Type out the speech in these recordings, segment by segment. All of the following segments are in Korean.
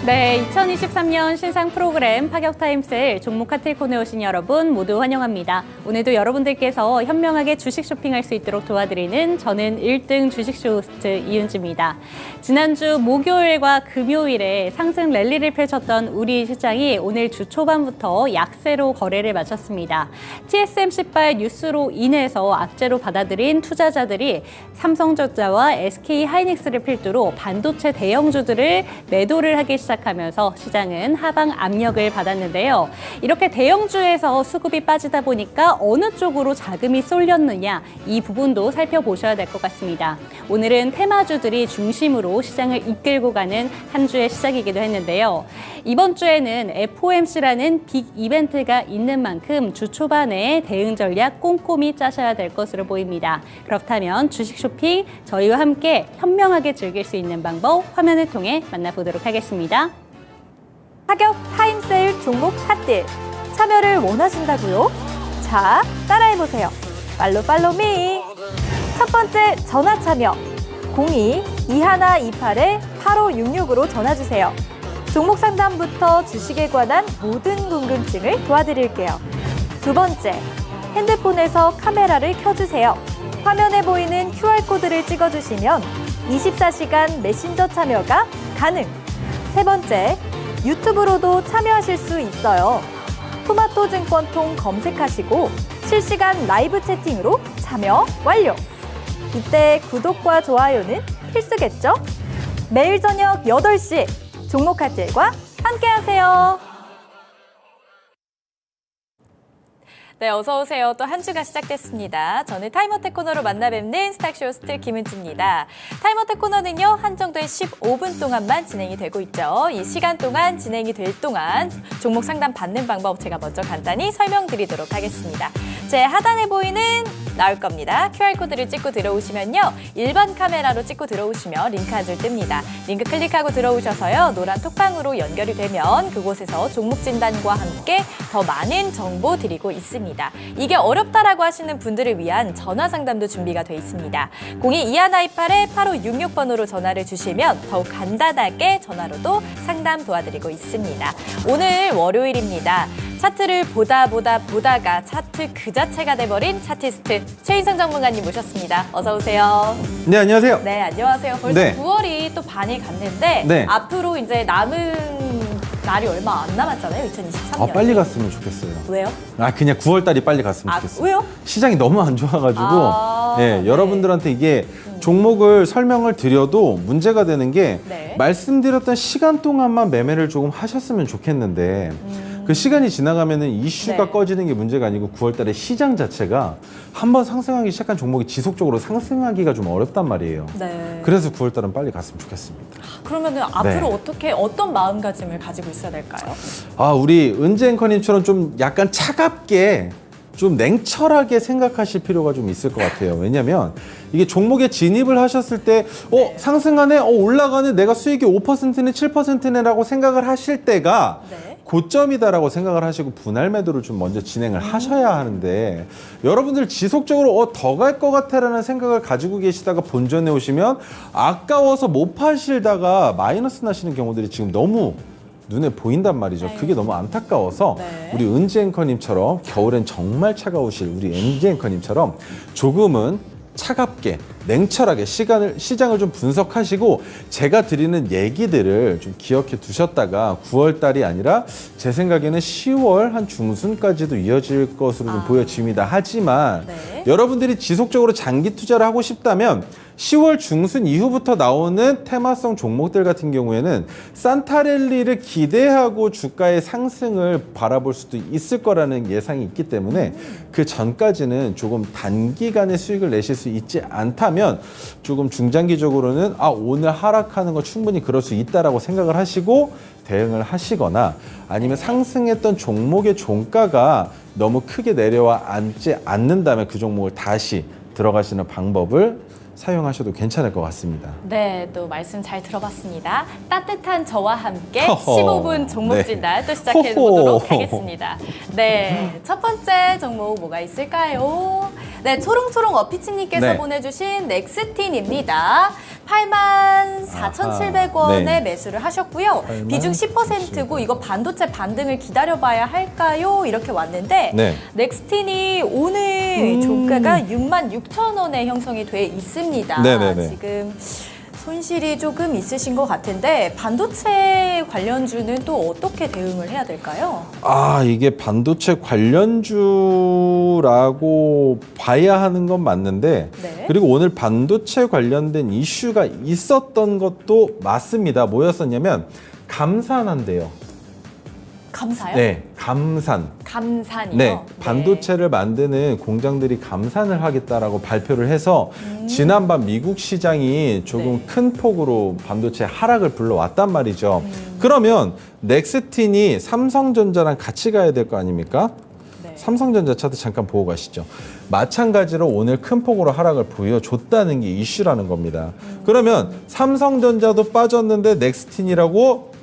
네, 2023년 신상 프로그램 파격타임세일 종목 카틸 코너에 오신 여러분 모두 환영합니다. 오늘도 여러분들께서 현명하게 주식 쇼핑할 수 있도록 도와드리는 저는 1등 주식쇼 호스트 이윤주입니다. 지난주 목요일과 금요일에 상승 랠리를 펼쳤던 우리 시장이 오늘 주 초반부터 약세로 거래를 마쳤습니다. TSMC발 뉴스로 인해서 악재로 받아들인 투자자들이 삼성전자와 SK하이닉스를 필두로 반도체 대형주들을 매도를 하기 시작하면서 시장은 하방 압력을 받았는데요. 이렇게 대형주에서 수급이 빠지다 보니까 어느 쪽으로 자금이 쏠렸느냐 이 부분도 살펴보셔야 될 것 같습니다. 오늘은 테마주들이 중심으로 시장을 이끌고 가는 한 주의 시작이기도 했는데요. 이번 주에는 FOMC라는 빅 이벤트가 있는 만큼 주 초반에 대응 전략 꼼꼼히 짜셔야 될 것으로 보입니다. 그렇다면 주식 쇼핑 저희와 함께 현명하게 즐길 수 있는 방법 화면을 통해 만나보도록 하겠습니다. 파격 타임세일 종목 핫딜 참여를 원하신다고요? 자, 따라해보세요. 팔로미. 첫 번째 전화 참여 02-2128-8566으로 전화주세요. 종목 상담부터 주식에 관한 모든 궁금증을 도와드릴게요. 두 번째, 핸드폰에서 카메라를 켜주세요. 화면에 보이는 QR코드를 찍어주시면 24시간 메신저 참여가 가능. 세 번째, 유튜브로도 참여하실 수 있어요. 토마토 증권통 검색하시고 실시간 라이브 채팅으로 참여 완료. 이때 구독과 좋아요는 필수겠죠? 매일 저녁 8시 종목 핫딜과 함께하세요. 네, 어서 오세요. 또 한 주가 시작됐습니다. 저는 타임어택 코너로 만나 뵙는 스탁쇼 호스트 김은지입니다. 타임어택 코너는요, 한정된 15분 동안만 진행이 되고 있죠. 이 시간 동안 진행이 될 동안 종목 상담 받는 방법 제가 먼저 간단히 설명드리도록 하겠습니다. 제 하단에 보이는 나올 겁니다. QR코드를 찍고 들어오시면요. 일반 카메라로 찍고 들어오시면 링크 한 줄 뜹니다. 링크 클릭하고 들어오셔서요. 노란 톡방으로 연결이 되면 그곳에서 종목 진단과 함께 더 많은 정보 드리고 있습니다. 이게 어렵다라고 하시는 분들을 위한 전화 상담도 준비가 돼 있습니다. 02-2128-8566번으로 전화를 주시면 더욱 간단하게 전화로도 상담 도와드리고 있습니다. 오늘 월요일입니다. 차트를 보다가 차트 그 자체가 돼버린 차티스트 최인성 전문가님 모셨습니다. 어서 오세요. 네, 안녕하세요. 네, 안녕하세요. 벌써 네. 9월이 또 반이 갔는데 네. 앞으로 이제 남은 날이 얼마 안 남았잖아요, 2023년. 빨리 갔으면 좋겠어요. 왜요? 그냥 9월달이 빨리 갔으면 좋겠어요. 왜요? 시장이 너무 안 좋아가지고 네. 여러분들한테 이게 종목을 설명을 드려도 문제가 되는 게 네. 말씀드렸던 시간 동안만 매매를 조금 하셨으면 좋겠는데 그 시간이 지나가면은 이슈가 네. 꺼지는 게 문제가 아니고 9월달에 시장 자체가 한번 상승하기 시작한 종목이 지속적으로 상승하기가 좀 어렵단 말이에요. 네. 그래서 9월달은 빨리 갔으면 좋겠습니다. 그러면은 앞으로 어떤 마음가짐을 가지고 있어야 될까요? 우리 은재 앵커님처럼 좀 약간 차갑게 좀 냉철하게 생각하실 필요가 좀 있을 것 같아요. 왜냐면 이게 종목에 진입을 하셨을 때 상승하네, 올라가네, 내가 수익이 5%네, 7%네 라고 생각을 하실 때가 네. 고점이다라고 생각을 하시고 분할 매도를 좀 먼저 진행을 하셔야 하는데 여러분들 지속적으로 더 갈 것 같아라는 생각을 가지고 계시다가 본전에 오시면 아까워서 못 파시다가 마이너스 나시는 경우들이 지금 너무 눈에 보인단 말이죠. 그게 너무 안타까워서 네. 우리 은지 앵커님처럼 겨울엔 정말 차가우실 우리 은지 앵커님처럼 조금은 차갑게 냉철하게 시장을 좀 분석하시고 제가 드리는 얘기들을 좀 기억해 두셨다가 9월달이 아니라 제 생각에는 10월 한 중순까지도 이어질 것으로 좀 보여집니다. 하지만 네. 여러분들이 지속적으로 장기 투자를 하고 싶다면 10월 중순 이후부터 나오는 테마성 종목들 같은 경우에는 산타랠리를 기대하고 주가의 상승을 바라볼 수도 있을 거라는 예상이 있기 때문에 그 전까지는 조금 단기간에 수익을 내실 수 있지 않다면 조금 중장기적으로는 오늘 하락하는 거 충분히 그럴 수 있다라고 생각을 하시고 대응을 하시거나 아니면 상승했던 종목의 종가가 너무 크게 내려와 앉지 않는다면 그 종목을 다시 들어가시는 방법을 사용하셔도 괜찮을 것 같습니다. 네, 또 말씀 잘 들어봤습니다. 따뜻한 저와 함께 허허. 15분 종목 네. 진단 또 시작해 보도록 하겠습니다. 네, 첫 번째 종목 뭐가 있을까요? 네, 초롱초롱 어피치님께서 네. 보내주신 넥스틴입니다. 84,700원에 네. 매수를 하셨고요. 84,700원. 비중 10%고 이거 반도체 반등을 기다려봐야 할까요? 이렇게 왔는데 네. 넥스틴이 오늘 종가가 66,000원에 형성이 돼 있습니다. 네네네. 지금 손실이 조금 있으신 것 같은데 반도체 관련주는 또 어떻게 대응을 해야 될까요? 이게 반도체 관련주라고 봐야 하는 건 맞는데 네. 그리고 오늘 반도체 관련된 이슈가 있었던 것도 맞습니다. 뭐였었냐면 감산한대요. 감사요? 네, 감산. 감산이요? 네, 반도체를 만드는 공장들이 감산을 하겠다라고 발표를 해서 지난밤 미국 시장이 조금 네. 큰 폭으로 반도체 하락을 불러왔단 말이죠. 그러면 넥스틴이 삼성전자랑 같이 가야 될 거 아닙니까? 네. 삼성전자 차트 잠깐 보고 가시죠. 마찬가지로 오늘 큰 폭으로 하락을 보여줬다는 게 이슈라는 겁니다. 그러면 삼성전자도 빠졌는데 넥스틴이라고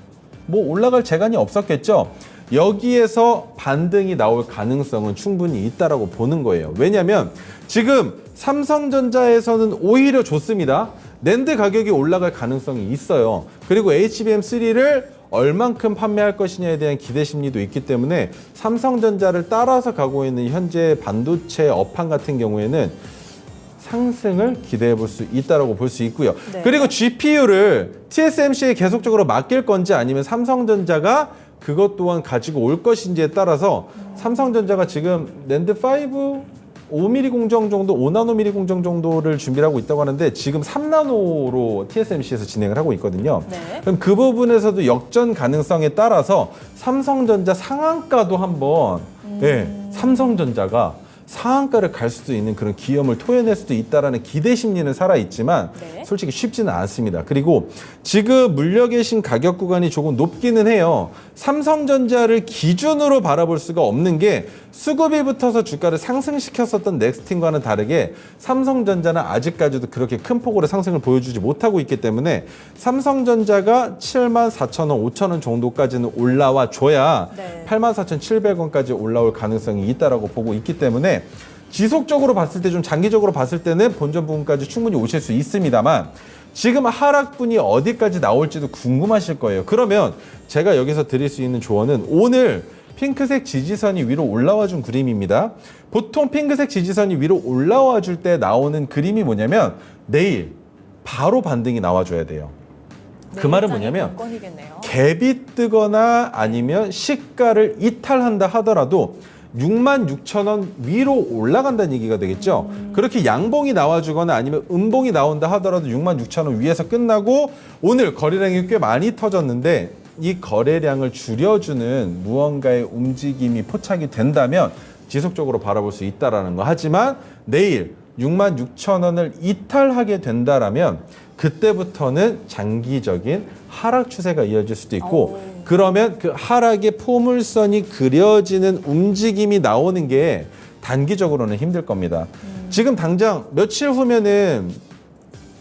뭐 올라갈 재간이 없었겠죠. 여기에서 반등이 나올 가능성은 충분히 있다라고 보는 거예요. 왜냐하면 지금 삼성전자에서는 오히려 좋습니다. 낸드 가격이 올라갈 가능성이 있어요. 그리고 HBM3를 얼만큼 판매할 것이냐에 대한 기대 심리도 있기 때문에 삼성전자를 따라서 가고 있는 현재 반도체 업황 같은 경우에는 상승을 기대해 볼 수 있다고 볼 수 있고요. 네. 그리고 GPU를 TSMC에 계속적으로 맡길 건지 아니면 삼성전자가 그것 또한 가지고 올 것인지에 따라서 삼성전자가 지금 낸드 5 5mm 공정 정도, 5나노미리 공정 정도를 준비를 하고 있다고 하는데 지금 3나노로 TSMC에서 진행을 하고 있거든요. 네. 그럼 그 부분에서도 역전 가능성에 따라서 삼성전자 상한가도 한번 삼성전자가 상한가를 갈 수도 있는 그런 기염을 토해낼 수도 있다라는 기대 심리는 살아있지만 네. 솔직히 쉽지는 않습니다. 그리고 지금 물려 계신 가격 구간이 조금 높기는 해요. 삼성전자를 기준으로 바라볼 수가 없는 게 수급이 붙어서 주가를 상승시켰었던 넥스틴과는 다르게 삼성전자는 아직까지도 그렇게 큰 폭으로 상승을 보여주지 못하고 있기 때문에 삼성전자가 74,000원, 5,000원 정도까지는 올라와 줘야 네. 84,700원까지 올라올 가능성이 있다라고 보고 있기 때문에 지속적으로 봤을 때 좀 장기적으로 봤을 때는 본전 부분까지 충분히 오실 수 있습니다만 지금 하락분이 어디까지 나올지도 궁금하실 거예요. 그러면 제가 여기서 드릴 수 있는 조언은 오늘 핑크색 지지선이 위로 올라와 준 그림입니다. 보통 핑크색 지지선이 위로 올라와 줄 때 나오는 그림이 뭐냐면 내일 바로 반등이 나와줘야 돼요. 그 말은 뭐냐면 건이겠네요. 갭이 뜨거나 아니면 시가를 이탈한다 하더라도 66,000원 위로 올라간다는 얘기가 되겠죠. 그렇게 양봉이 나와주거나 아니면 음봉이 나온다 하더라도 66,000원 위에서 끝나고 오늘 거래량이 꽤 많이 터졌는데 이 거래량을 줄여주는 무언가의 움직임이 포착이 된다면 지속적으로 바라볼 수 있다라는 거. 하지만 내일 66,000원을 이탈하게 된다라면 그때부터는 장기적인 하락 추세가 이어질 수도 있고 그러면 그 하락의 포물선이 그려지는 움직임이 나오는 게 단기적으로는 힘들 겁니다. 지금 당장 며칠 후면은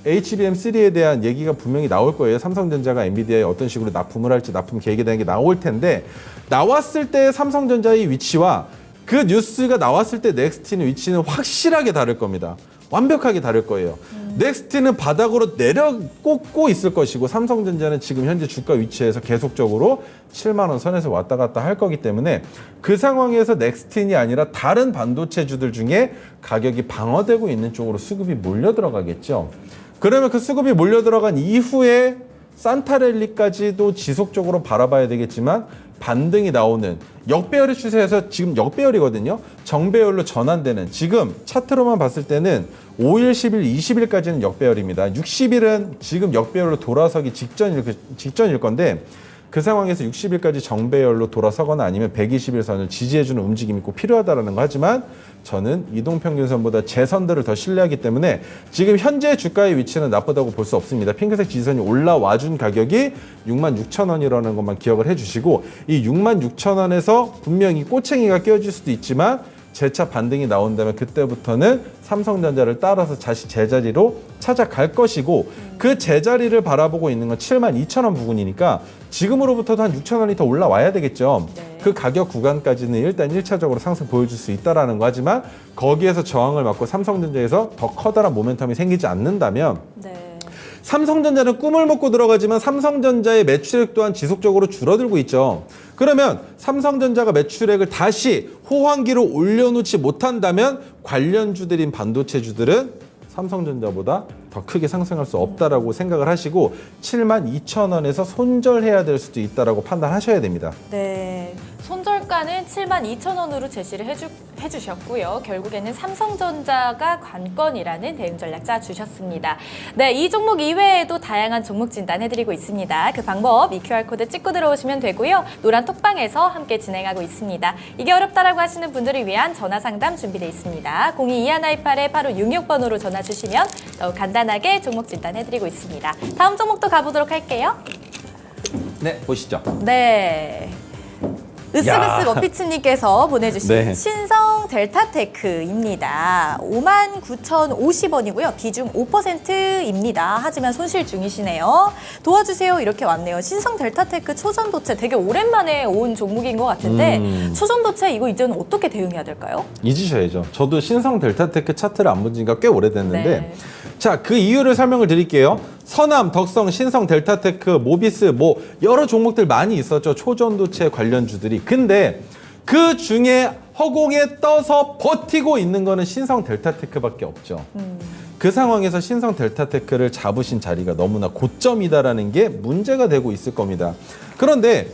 HBM3에 대한 얘기가 분명히 나올 거예요. 삼성전자가 엔비디아에 어떤 식으로 납품을 할지 납품 계획에 대한 게 나올 텐데 나왔을 때 삼성전자의 위치와 그 뉴스가 나왔을 때 넥스틴의 위치는 확실하게 다를 겁니다. 완벽하게 다를 거예요. 넥스트는 바닥으로 내려 꽂고 있을 것이고 삼성전자는 지금 현재 주가 위치에서 계속적으로 7만 원 선에서 왔다 갔다 할 거기 때문에 그 상황에서 넥스틴이 아니라 다른 반도체주들 중에 가격이 방어되고 있는 쪽으로 수급이 몰려 들어가겠죠. 그러면 그 수급이 몰려 들어간 이후에 산타랠리까지도 지속적으로 바라봐야 되겠지만 반등이 나오는 역배열의 추세에서 지금 역배열이거든요. 정배열로 전환되는 지금 차트로만 봤을 때는 5일, 10일, 20일까지는 역배열입니다. 60일은 지금 역배열로 돌아서기 직전일 건데 그 상황에서 60일까지 정배열로 돌아서거나 아니면 120일 선을 지지해주는 움직임이 꼭 필요하다는 거. 하지만 저는 이동평균선보다 제선들을 더 신뢰하기 때문에 지금 현재 주가의 위치는 나쁘다고 볼 수 없습니다. 핑크색 지지선이 올라와준 가격이 66,000원이라는 것만 기억을 해주시고 이 66,000원에서 분명히 꼬챙이가 끼어질 수도 있지만 재차 반등이 나온다면 그때부터는 삼성전자를 따라서 다시 제자리로 찾아갈 것이고 그 제자리를 바라보고 있는 건 72,000원 부근이니까 지금으로부터도 한 6,000원이 더 올라와야 되겠죠. 네. 그 가격 구간까지는 일단 1차적으로 상승 보여줄 수 있다라는 거. 하지만 거기에서 저항을 맞고 삼성전자에서 더 커다란 모멘텀이 생기지 않는다면 네. 삼성전자는 꿈을 먹고 들어가지만 삼성전자의 매출액 또한 지속적으로 줄어들고 있죠. 그러면 삼성전자가 매출액을 다시 호황기로 올려놓지 못한다면 관련주들인 반도체주들은 삼성전자보다 더 크게 상승할 수 없다라고 생각을 하시고 72,000원에서 손절해야 될 수도 있다라고 판단하셔야 됩니다. 네, 손절가는 72,000원으로 제시를 해주셨고요. 결국에는 삼성전자가 관건이라는 대응 전략 짜주셨습니다. 네, 이 종목 이외에도 다양한 종목 진단해드리고 있습니다. 그 방법 이 QR코드 찍고 들어오시면 되고요. 노란 톡방에서 함께 진행하고 있습니다. 이게 어렵다라고 하시는 분들을 위한 전화 상담 준비되어 있습니다. 022188-8566번으로 전화 주시면 더욱 간단하게 종목 진단해드리고 있습니다. 다음 종목도 가보도록 할게요. 네, 보시죠. 네. 으쓱으쓱 어피츠님께서 보내주신 네. 신성 델타테크입니다. 59,050원이고요. 비중 5%입니다. 하지만 손실 중이시네요. 도와주세요. 이렇게 왔네요. 신성 델타테크 초전도체 되게 오랜만에 온 종목인 것 같은데 초전도체 이거 이제는 어떻게 대응해야 될까요? 잊으셔야죠. 저도 신성 델타테크 차트를 안 본 지가 꽤 오래됐는데 네. 자, 그 이유를 설명을 드릴게요. 서남, 덕성, 신성, 델타테크, 모비스 뭐 여러 종목들 많이 있었죠. 초전도체 관련주들이. 근데 그 중에 허공에 떠서 버티고 있는 거는 신성 델타테크밖에 없죠. 그 상황에서 신성 델타테크를 잡으신 자리가 너무나 고점이다라는 게 문제가 되고 있을 겁니다. 그런데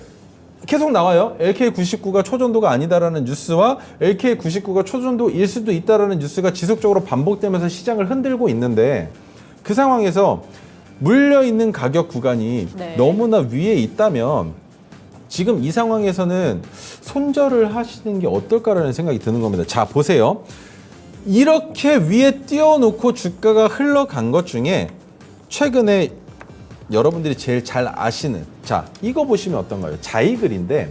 계속 나와요. LK99가 초전도가 아니다라는 뉴스와 LK99가 초전도일 수도 있다라는 뉴스가 지속적으로 반복되면서 시장을 흔들고 있는데 그 상황에서 물려있는 가격 구간이 네. 너무나 위에 있다면 지금 이 상황에서는 손절을 하시는 게 어떨까라는 생각이 드는 겁니다. 자, 보세요. 이렇게 위에 띄워놓고 주가가 흘러간 것 중에 최근에 여러분들이 제일 잘 아시는, 자, 이거 보시면 어떤가요? 자이글인데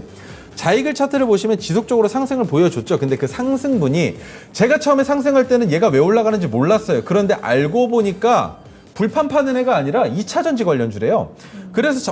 자이글 차트를 보시면 지속적으로 상승을 보여줬죠. 근데 그 상승분이 제가 처음에 상승할 때는 얘가 왜 올라가는지 몰랐어요. 그런데 알고 보니까 불판 파는 애가 아니라 2차전지 관련주래요. 그래서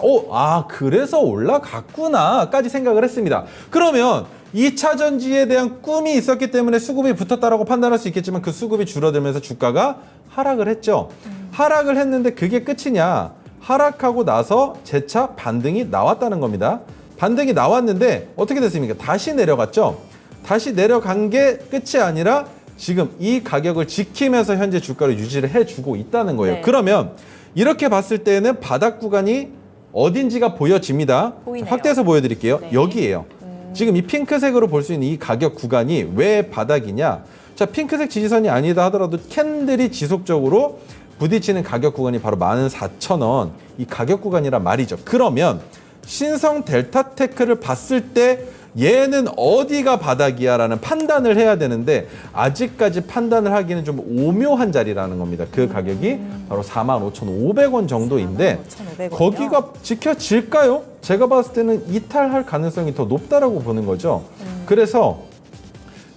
그래서 올라갔구나까지 생각을 했습니다. 그러면 2차전지에 대한 꿈이 있었기 때문에 수급이 붙었다라고 판단할 수 있겠지만 그 수급이 줄어들면서 주가가 하락을 했죠. 하락을 했는데 그게 끝이냐? 하락하고 나서 재차 반등이 나왔다는 겁니다. 반등이 나왔는데 어떻게 됐습니까? 다시 내려갔죠. 다시 내려간 게 끝이 아니라 지금 이 가격을 지키면서 현재 주가를 유지를 해주고 있다는 거예요. 네. 그러면 이렇게 봤을 때는 바닥 구간이 어딘지가 보여집니다. 보이네요. 확대해서 보여드릴게요. 네. 여기에요. 지금 이 핑크색으로 볼 수 있는 이 가격 구간이 왜 바닥이냐? 자, 핑크색 지지선이 아니다 하더라도 캔들이 지속적으로 부딪히는 가격 구간이 바로 14,000원 이 가격 구간이란 말이죠. 그러면 신성 델타테크를 봤을 때 얘는 어디가 바닥이야 라는 판단을 해야 되는데 아직까지 판단을 하기는 좀 오묘한 자리라는 겁니다. 그 가격이 바로 45,500원 정도인데 45,500원 이요? 거기가 지켜질까요? 제가 봤을 때는 이탈할 가능성이 더 높다라고 보는 거죠. 그래서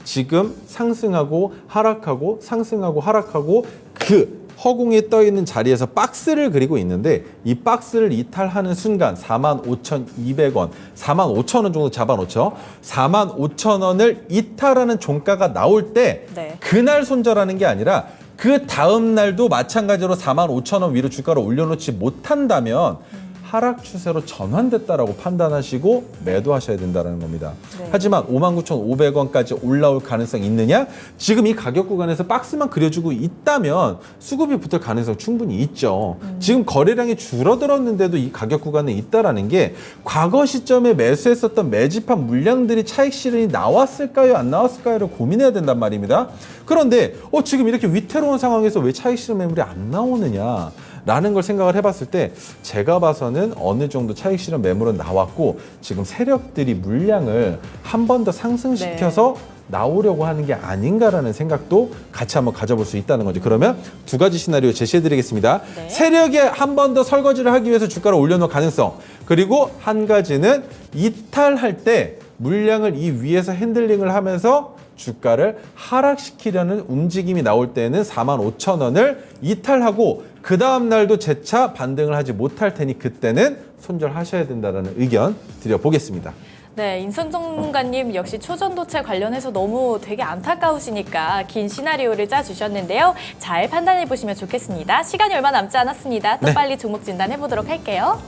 지금 상승하고 하락하고 상승하고 하락하고 그 허공에 떠 있는 자리에서 박스를 그리고 있는데 이 박스를 이탈하는 순간 45,200원, 45,000원 정도 잡아놓죠. 45,000원을 이탈하는 종가가 나올 때 네. 그날 손절하는 게 아니라 그 다음 날도 마찬가지로 45,000원 위로 주가를 올려놓지 못한다면 하락 추세로 전환됐다라고 판단하시고 매도하셔야 된다는 겁니다. 네. 하지만 59,500원까지 올라올 가능성이 있느냐? 지금 이 가격 구간에서 박스만 그려주고 있다면 수급이 붙을 가능성 충분히 있죠. 지금 거래량이 줄어들었는데도 이 가격 구간에 있다라는 게 과거 시점에 매수했었던 매집한 물량들이 차익 실현이 나왔을까요? 안 나왔을까요?를 고민해야 된단 말입니다. 그런데 지금 이렇게 위태로운 상황에서 왜 차익 실현 매물이 안 나오느냐? 라는 걸 생각을 해봤을 때 제가 봐서는 어느 정도 차익 실현 매물은 나왔고 지금 세력들이 물량을 한 번 더 상승시켜서 나오려고 하는 게 아닌가라는 생각도 같이 한번 가져볼 수 있다는 거죠. 그러면 두 가지 시나리오 제시해드리겠습니다. 네. 세력이 한 번 더 설거지를 하기 위해서 주가를 올려놓을 가능성, 그리고 한 가지는 이탈할 때 물량을 이 위에서 핸들링을 하면서 주가를 하락시키려는 움직임이 나올 때는 45,000원을 이탈하고 그 다음 날도 재차 반등을 하지 못할 테니 그때는 손절하셔야 된다는 의견 드려보겠습니다. 네, 인선 전문가님 역시 초전도체 관련해서 너무 되게 안타까우시니까 긴 시나리오를 짜주셨는데요. 잘 판단해 보시면 좋겠습니다. 시간이 얼마 남지 않았습니다. 또 네. 빨리 종목 진단해 보도록 할게요.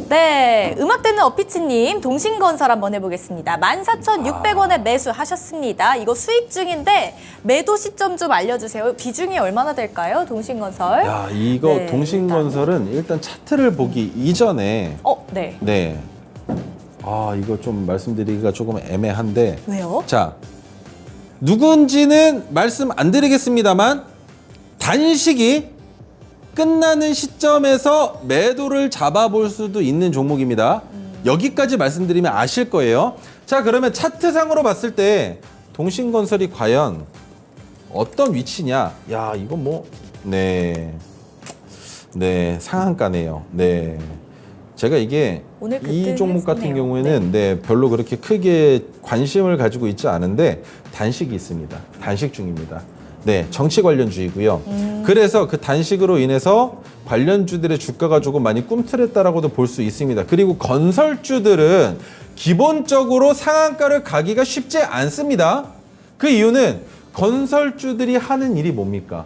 네, 음악 듣는 어피치님 동신건설 한번 해보겠습니다. 14,600원에 매수하셨습니다. 이거 수익 중인데 매도 시점 좀 알려주세요. 비중이 얼마나 될까요, 동신건설? 야, 이거 네, 동신건설은 일단 차트를 보기 이전에 네. 네. 아, 이거 좀 말씀드리기가 조금 애매한데. 왜요? 자, 누군지는 말씀 안 드리겠습니다만 단식이 끝나는 시점에서 매도를 잡아볼 수도 있는 종목입니다. 여기까지 말씀드리면 아실 거예요. 자, 그러면 차트상으로 봤을 때 동신건설이 과연 어떤 위치냐? 야, 이거 뭐 네. 네, 상한가네요. 네. 제가 이게 오늘 이 종목 같은 급등했네요. 경우에는 네, 별로 그렇게 크게 관심을 가지고 있지 않은데 단식이 있습니다. 단식 중입니다. 네, 정치 관련주이고요. 그래서 그 단식으로 인해서 관련주들의 주가가 조금 많이 꿈틀했다라고도 볼 수 있습니다. 그리고 건설주들은 기본적으로 상한가를 가기가 쉽지 않습니다. 그 이유는 건설주들이 하는 일이 뭡니까?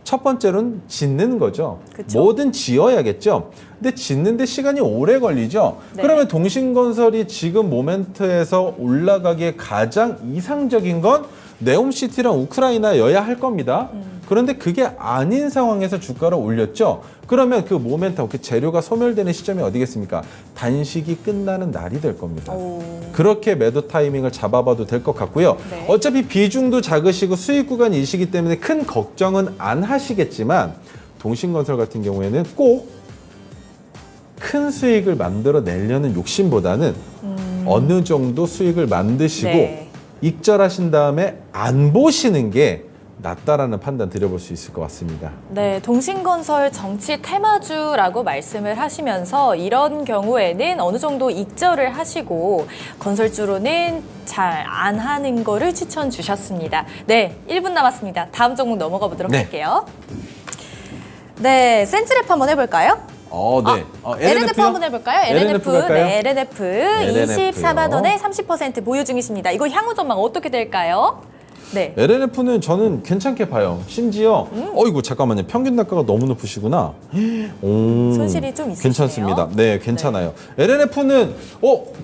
첫 번째로는 짓는 거죠. 그쵸. 뭐든 지어야겠죠. 근데 짓는데 시간이 오래 걸리죠. 네. 그러면 동신건설이 지금 모멘트에서 올라가기에 가장 이상적인 건 네옴시티랑 우크라이나여야 할 겁니다. 그런데 그게 아닌 상황에서 주가를 올렸죠. 그러면 그 모멘텀, 그 재료가 소멸되는 시점이 어디겠습니까? 단식이 끝나는 날이 될 겁니다. 그렇게 매도 타이밍을 잡아봐도 될 것 같고요. 네. 어차피 비중도 작으시고 수익 구간이시기 때문에 큰 걱정은 안 하시겠지만 동신건설 같은 경우에는 꼭 큰 수익을 만들어내려는 욕심보다는 어느 정도 수익을 만드시고 네. 익절하신 다음에 안 보시는 게 낫다라는 판단 드려볼 수 있을 것 같습니다. 네, 동신건설 정치 테마주라고 말씀을 하시면서 이런 경우에는 어느 정도 익절을 하시고 건설주로는 잘 안 하는 거를 추천 주셨습니다. 네, 1분 남았습니다. 다음 종목 넘어가 보도록 네. 할게요. 네, 센트랩 한번 해볼까요? 네. LNF 한번 해볼까요? LNF. 갈까요? 네, LNF. LNF 요. 24만 원에 30% 보유 중이십니다. 이거 향후 전망 어떻게 될까요? 네. LNF는 저는 괜찮게 봐요. 심지어 어이구 잠깐만요. 평균 단가가 너무 높으시구나. 손실이 좀 있으시네요. 괜찮습니다. 네, 괜찮아요. LNF는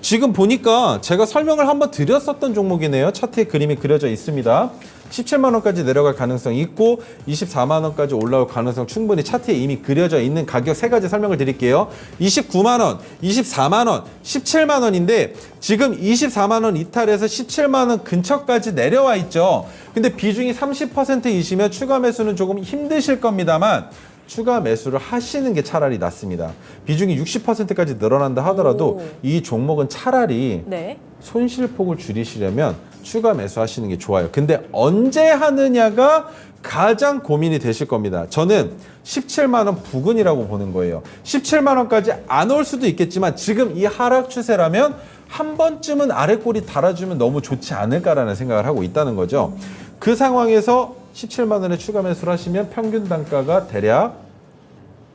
지금 보니까 제가 설명을 한번 드렸었던 종목이네요. 차트에 그림이 그려져 있습니다. 17만 원까지 내려갈 가능성이 있고 24만 원까지 올라올 가능성 충분히 차트에 이미 그려져 있는 가격 세 가지 설명을 드릴게요. 29만 원, 24만 원, 17만 원인데 지금 24만 원 이탈해서 17만 원 근처까지 내려와 있죠. 근데 비중이 30%이시면 추가 매수는 조금 힘드실 겁니다만 추가 매수를 하시는 게 차라리 낫습니다. 비중이 60%까지 늘어난다 하더라도 이 종목은 차라리 네. 손실폭을 줄이시려면 추가 매수하시는 게 좋아요. 근데 언제 하느냐가 가장 고민이 되실 겁니다. 저는 17만 원 부근이라고 보는 거예요. 17만 원까지 안 올 수도 있겠지만 지금 이 하락 추세라면 한 번쯤은 아래 꼬리 달아주면 너무 좋지 않을까라는 생각을 하고 있다는 거죠. 그 상황에서 17만 원에 추가 매수를 하시면 평균 단가가 대략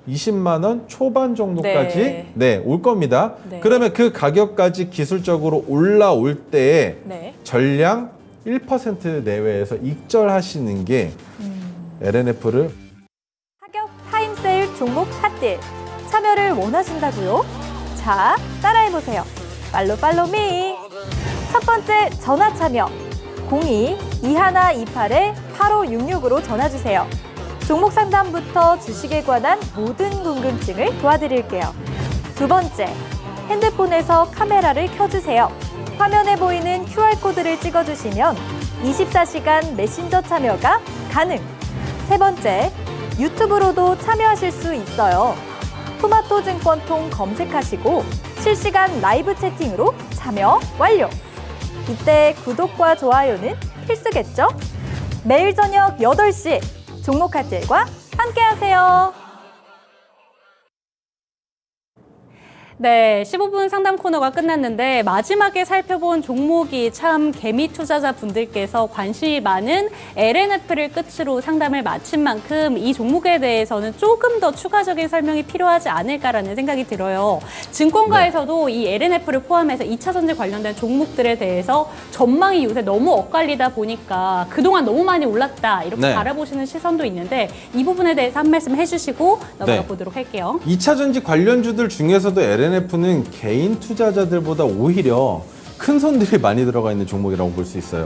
20만 원 초반 정도까지 올 겁니다. 네. 그러면 그 가격까지 기술적으로 올라올 때에 네. 전량 1% 내외에서 익절하시는 게 LNF를 가격 타임세일 종목 핫딜 참여를 원하신다고요? 자, 따라해보세요. 팔로미. 첫 번째 전화 참여 02-2128-8566으로 전화주세요. 종목 상담부터 주식에 관한 모든 궁금증을 도와드릴게요. 두 번째, 핸드폰에서 카메라를 켜주세요. 화면에 보이는 QR코드를 찍어주시면 24시간 메신저 참여가 가능. 세 번째, 유튜브로도 참여하실 수 있어요. 토마토 증권통 검색하시고 실시간 라이브 채팅으로 참여 완료. 이때 구독과 좋아요는 필수겠죠? 매일 저녁 8시 종목 핫딜과 함께하세요. 네, 15분 상담 코너가 끝났는데 마지막에 살펴본 종목이 참 개미 투자자 분들께서 관심이 많은 LNF를 끝으로 상담을 마친 만큼 이 종목에 대해서는 조금 더 추가적인 설명이 필요하지 않을까라는 생각이 들어요. 증권가에서도 이 LNF를 포함해서 2차 전지 관련된 종목들에 대해서 전망이 요새 너무 엇갈리다 보니까 그동안 너무 많이 올랐다 이렇게 네. 바라보시는 시선도 있는데 이 부분에 대해서 한 말씀 해주시고 넘어가 네. 보도록 할게요. 2차 전지 관련주들 중에서도 LNF는 개인 투자자들보다 오히려 큰 손들이 많이 들어가 있는 종목이라고 볼 수 있어요.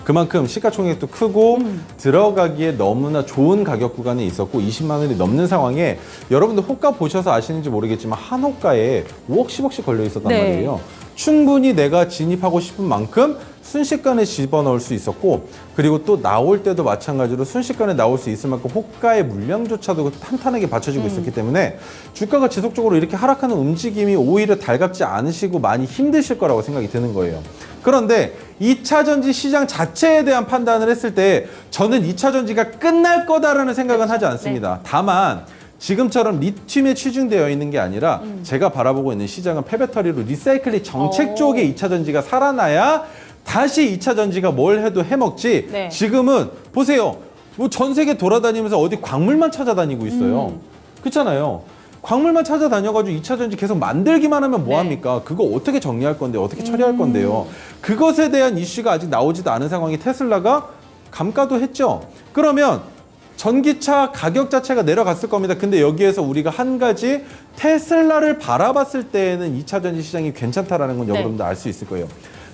그만큼 시가총액도 크고 들어가기에 너무나 좋은 가격 구간에 있었고 20만 원이 넘는 상황에 여러분들 호가 보셔서 아시는지 모르겠지만 한 호가에 5억, 10억씩 걸려 있었단 네. 말이에요. 충분히 내가 진입하고 싶은 만큼 순식간에 집어넣을 수 있었고 그리고 또 나올 때도 마찬가지로 순식간에 나올 수 있을 만큼 호가의 물량조차도 탄탄하게 받쳐지고 있었기 때문에 주가가 지속적으로 이렇게 하락하는 움직임이 오히려 달갑지 않으시고 많이 힘드실 거라고 생각이 드는 거예요. 그런데 2차 전지 시장 자체에 대한 판단을 했을 때 저는 2차 전지가 끝날 거다라는 생각은 하지 않습니다. 다만 지금처럼 리튬에 치중되어 있는 게 아니라 제가 바라보고 있는 시장은 폐배터리로 리사이클링 정책 쪽에 2차 전지가 살아나야 다시 2차 전지가 뭘 해도 해먹지. 네. 지금은 보세요. 뭐 전 세계 돌아다니면서 어디 광물만 찾아다니고 있어요. 그렇잖아요. 광물만 찾아다녀가지고 2차 전지 계속 만들기만 하면 뭐합니까? 그거 어떻게 정리할 건데 어떻게 처리할 건데요? 그것에 대한 이슈가 아직 나오지도 않은 상황에 테슬라가 감가도 했죠. 그러면 전기차 가격 자체가 내려갔을 겁니다. 근데 여기에서 우리가 한 가지 테슬라를 바라봤을 때에는 2차 전지 시장이 괜찮다라는 건 여러분들 알 수 있을 거예요.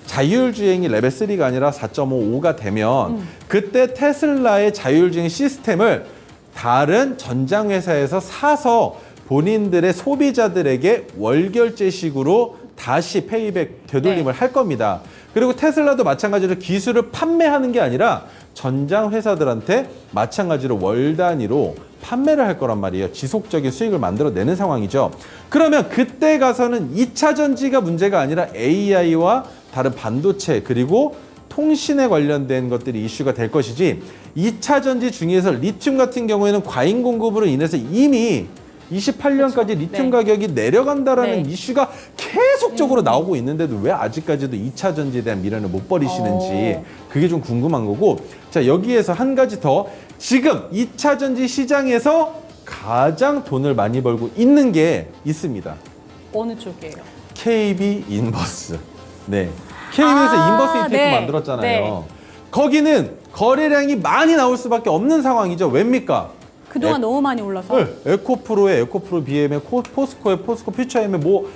자율주행이 레벨 3가 아니라 4.5, 5가 되면 그때 테슬라의 자율주행 시스템을 다른 전장회사에서 사서 본인들의 소비자들에게 월결제식으로 다시 페이백 되돌림을 할 겁니다. 그리고 테슬라도 마찬가지로 기술을 판매하는 게 아니라 전장 회사들한테 마찬가지로 월 단위로 판매를 할 거란 말이에요. 지속적인 수익을 만들어내는 상황이죠. 그러면 그때 가서는 2차 전지가 문제가 아니라 AI와 다른 반도체 그리고 통신에 관련된 것들이 이슈가 될 것이지 2차 전지 중에서 리튬 같은 경우에는 과잉 공급으로 인해서 이미 28년까지 리튬 가격이 내려간다라는 이슈가 계속적으로 나오고 있는데도 왜 아직까지도 2차 전지에 대한 미련을 못 버리시는지 그게 좀 궁금한 거고 자 여기에서 한 가지 더 지금 2차 전지 시장에서 가장 돈을 많이 벌고 있는 게 있습니다. 어느 쪽이에요? KB 인버스. 네. KB에서 인버스 ETF 네. 만들었잖아요. 네. 거기는 거래량이 많이 나올 수밖에 없는 상황이죠. 왜입니까? 그동안 너무 많이 올라서. 네, 에코프로의 에코프로 BM의 포스코의 포스코 퓨처엠의 뭐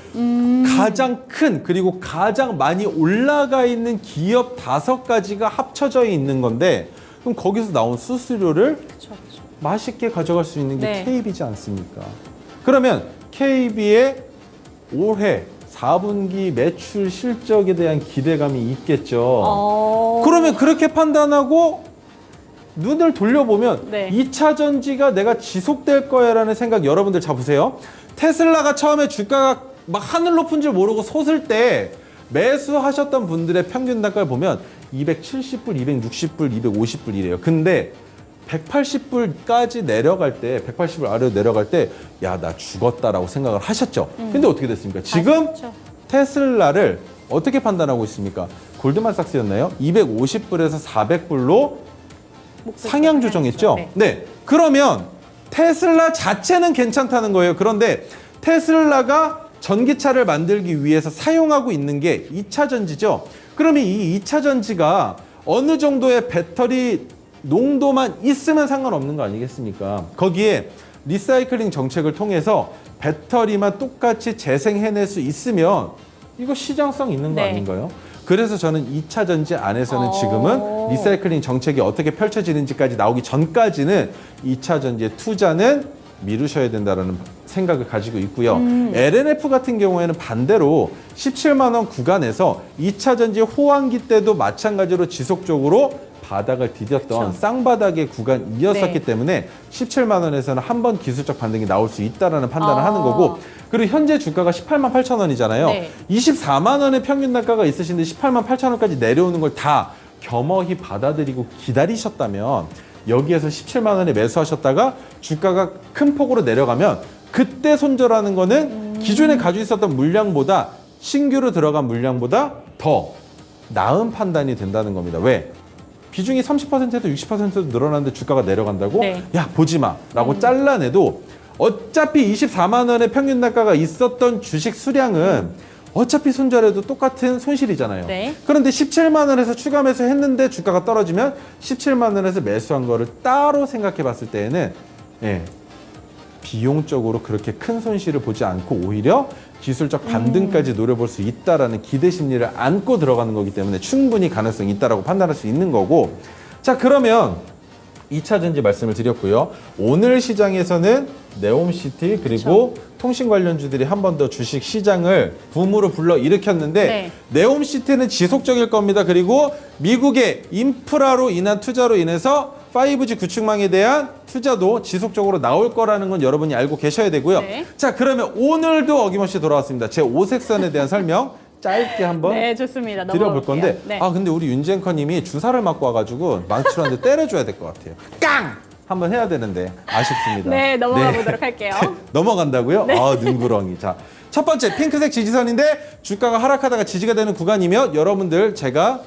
가장 큰 그리고 가장 많이 올라가 있는 기업 5가지가 합쳐져 있는 건데 그럼 거기서 나온 수수료를 그쵸. 맛있게 가져갈 수 있는 게 네. KB지 않습니까? 그러면 KB의 올해 4분기 매출 실적에 대한 기대감이 있겠죠. 그러면 그렇게 판단하고 눈을 돌려보면 네. 2차 전지가 내가 지속될 거야라는 생각 여러분들 잡으세요. 테슬라가 처음에 주가가 막 하늘 높은 줄 모르고 솟을 때 매수하셨던 분들의 평균 단가를 보면 270불, 260불, 250불이래요. 근데 180불까지 내려갈 때, 180불 아래로 내려갈 때, 야, 나 죽었다라고 생각을 하셨죠. 근데 어떻게 됐습니까? 지금 아쉽죠. 테슬라를 어떻게 판단하고 있습니까? 골드만삭스였나요? 250불에서 400불로 상향 조정했죠? 네. 네. 그러면 테슬라 자체는 괜찮다는 거예요. 그런데 테슬라가 전기차를 만들기 위해서 사용하고 있는 게 2차 전지죠. 그러면 이 2차 전지가 어느 정도의 배터리 농도만 있으면 상관없는 거 아니겠습니까? 거기에 리사이클링 정책을 통해서 배터리만 똑같이 재생해낼 수 있으면 이거 시장성 있는 거 네. 아닌가요? 그래서 저는 2차 전지 안에서는 지금은 리사이클링 정책이 어떻게 펼쳐지는지까지 나오기 전까지는 2차 전지의 투자는 미루셔야 된다는 생각을 가지고 있고요. LNF 같은 경우에는 반대로 17만 원 구간에서 2차 전지 호황기 때도 마찬가지로 지속적으로 바닥을 디뎠던 쌍바닥의 구간이었었기 때문에 17만 원에서는 한 번 기술적 반등이 나올 수 있다라는 판단을 하는 거고 그리고 현재 주가가 18만 8천 원이잖아요. 네. 24만 원의 평균 단가가 있으신데 18만 8천 원까지 내려오는 걸 다 겸허히 받아들이고 기다리셨다면 여기에서 17만 원에 매수하셨다가 주가가 큰 폭으로 내려가면 그때 손절하는 거는 기존에 가지고 있었던 물량보다 신규로 들어간 물량보다 더 나은 판단이 된다는 겁니다. 왜? 비중이 30%에서 60%도 늘어났는데 주가가 내려간다고? 네. 야, 보지 마. 라고 잘라내도 어차피 24만 원의 평균 단가가 있었던 주식 수량은 어차피 손절해도 똑같은 손실이잖아요. 네. 그런데 17만 원에서 추가 매수했는데 주가가 떨어지면 17만 원에서 매수한 거를 따로 생각해 봤을 때에는 비용적으로 그렇게 큰 손실을 보지 않고 오히려 기술적 반등까지 노려볼 수 있다라는 기대 심리를 안고 들어가는 거기 때문에 충분히 가능성이 있다라고 판단할 수 있는 거고. 자, 그러면 2차 전지 말씀을 드렸고요. 오늘 시장에서는 네옴시티 그리고 통신 관련주들이 한 번 더 주식 시장을 붐으로 불러 일으켰는데 네. 네옴시티는 지속적일 겁니다. 그리고 미국의 인프라로 인한 투자로 인해서 5G 구축망에 대한 투자도 지속적으로 나올 거라는 건 여러분이 알고 계셔야 되고요. 네. 자, 그러면 오늘도 어김없이 돌아왔습니다. 제 오색선에 대한 설명 짧게 한번 네, 좋습니다. 드려볼 건데 네. 근데 우리 윤지앵커님이 주사를 맞고 와가지고 망치로한테 때려줘야 될 것 같아요. 깡! 한번 해야 되는데 아쉽습니다. 네, 넘어가 보도록 할게요. 넘어간다고요? 능구렁이. 자, 첫 번째 핑크색 지지선인데 주가가 하락하다가 지지가 되는 구간이면 여러분들 제가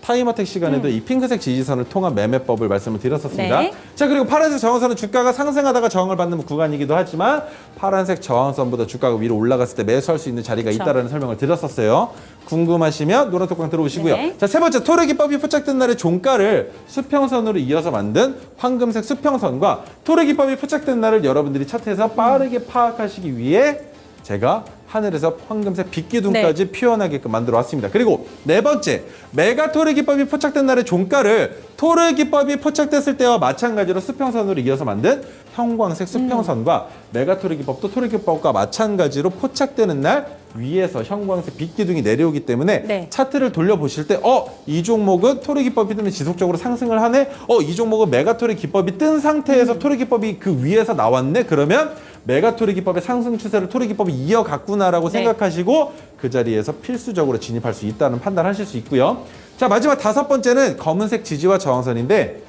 타임어택 시간에도 이 핑크색 지지선을 통한 매매법을 말씀을 드렸었습니다. 네. 자, 그리고 파란색 저항선은 주가가 상승하다가 저항을 받는 구간이기도 하지만 파란색 저항선보다 주가가 위로 올라갔을 때 매수할 수 있는 자리가 그쵸. 있다는 설명을 드렸었어요. 궁금하시면 노란 톡방 들어오시고요. 네. 자, 세 번째 토르 기법이 포착된 날의 종가를 수평선으로 이어서 만든 황금색 수평선과 토르 기법이 포착된 날을 여러분들이 차트에서 빠르게 파악하시기 위해 제가 하늘에서 황금색 빛기둥까지 표현하게끔 만들어 왔습니다. 그리고 네 번째, 메가 토르 기법이 포착된 날의 종가를 토르 기법이 포착됐을 때와 마찬가지로 수평선으로 이어서 만든 형광색 수평선과 메가 토르 기법도 토르 기법과 마찬가지로 포착되는 날 위에서 형광색 빛기둥이 내려오기 때문에 네. 차트를 돌려보실 때 이 종목은 토르 기법이 뜨면 지속적으로 상승을 하네. 이 종목은 메가 토르 기법이 뜬 상태에서 토르 기법이 그 위에서 나왔네. 그러면 메가토르 기법의 상승 추세를 토르 기법이 이어갔구나라고 네. 생각하시고 그 자리에서 필수적으로 진입할 수 있다는 판단하실 수 있고요. 자, 마지막 다섯 번째는 검은색 지지와 저항선인데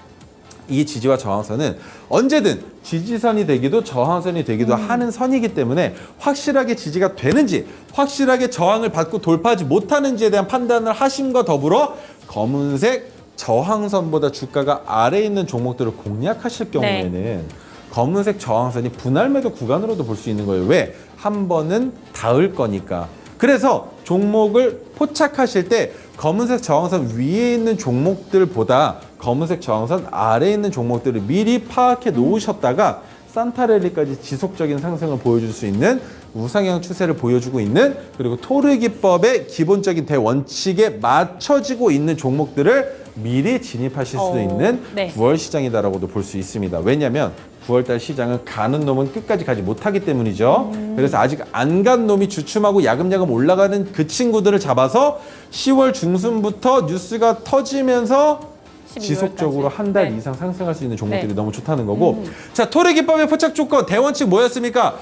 이 지지와 저항선은 언제든 지지선이 되기도 저항선이 되기도 하는 선이기 때문에 확실하게 지지가 되는지 확실하게 저항을 받고 돌파하지 못하는지에 대한 판단을 하심과 더불어 검은색 저항선보다 주가가 아래에 있는 종목들을 공략하실 경우에는 검은색 저항선이 분할 매도 구간으로도 볼 수 있는 거예요. 왜? 한 번은 닿을 거니까. 그래서 종목을 포착하실 때 검은색 저항선 위에 있는 종목들보다 검은색 저항선 아래에 있는 종목들을 미리 파악해 놓으셨다가 산타랠리까지 지속적인 상승을 보여줄 수 있는 우상향 추세를 보여주고 있는 그리고 토르 기법의 기본적인 대원칙에 맞춰지고 있는 종목들을 미리 진입하실 수도 있는 9월 시장이다라고도 볼 수 있습니다. 왜냐하면 9월달 시장은 가는 놈은 끝까지 가지 못하기 때문이죠. 그래서 아직 안 간 놈이 주춤하고 야금야금 올라가는 그 친구들을 잡아서 10월 중순부터 뉴스가 터지면서 지속적으로 한 달 이상 상승할 수 있는 종목들이 너무 좋다는 거고. 자, 토르 기법의 포착 조건 대원칙 뭐였습니까?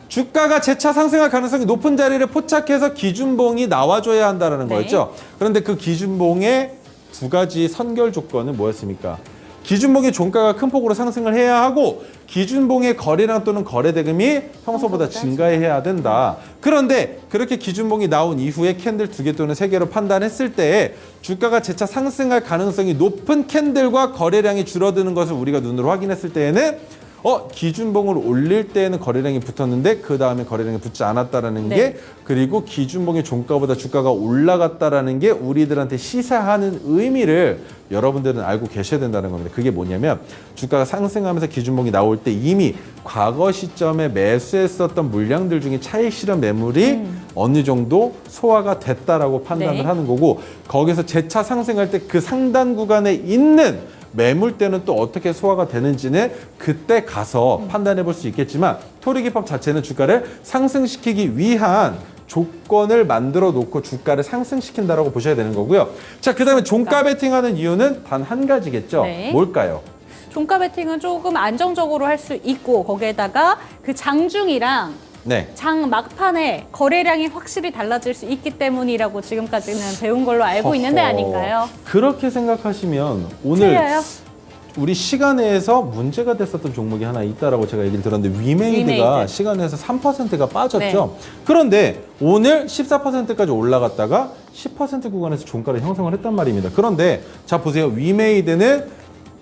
주가가 재차 상승할 가능성이 높은 자리를 포착해서 기준봉이 나와줘야 한다는 거였죠. 그런데 그 기준봉의 두 가지 선결 조건은 뭐였습니까? 기준봉의 종가가 큰 폭으로 상승을 해야 하고 기준봉의 거래량 또는 거래 대금이 평소보다 증가해야 된다. 그런데 그렇게 기준봉이 나온 이후에 캔들 2개 또는 3개로 판단했을 때 주가가 재차 상승할 가능성이 높은 캔들과 거래량이 줄어드는 것을 우리가 눈으로 확인했을 때에는 기준봉을 올릴 때에는 거래량이 붙었는데 그 다음에 거래량이 붙지 않았다라는 게 그리고 기준봉의 종가보다 주가가 올라갔다라는 게 우리들한테 시사하는 의미를 여러분들은 알고 계셔야 된다는 겁니다. 그게 뭐냐면 주가가 상승하면서 기준봉이 나올 때 이미 과거 시점에 매수했었던 물량들 중에 차익 실현 매물이 어느 정도 소화가 됐다라고 판단을 하는 거고 거기서 재차 상승할 때 그 상단 구간에 있는 매물대는 또 어떻게 소화가 되는지는 그때 가서 판단해 볼 수 있겠지만 토르 기법 자체는 주가를 상승시키기 위한 조건을 만들어 놓고 주가를 상승시킨다라고 보셔야 되는 거고요. 자, 그다음에 종가 베팅하는 이유는 단 한 가지겠죠. 뭘까요? 종가 베팅은 조금 안정적으로 할 수 있고 거기에다가 그 장중이랑 장 막판에 거래량이 확실히 달라질 수 있기 때문이라고 지금까지는 배운 걸로 알고 있는데 아닐까요? 그렇게 생각하시면 오늘 틀려요? 우리 시간에서 문제가 됐었던 종목이 하나 있다라고 제가 얘기를 들었는데 위메이드가 위메이드. 시간에서 3%가 빠졌죠. 네. 그런데 오늘 14%까지 올라갔다가 10% 구간에서 종가를 형성을 했단 말입니다. 그런데 자 보세요. 위메이드는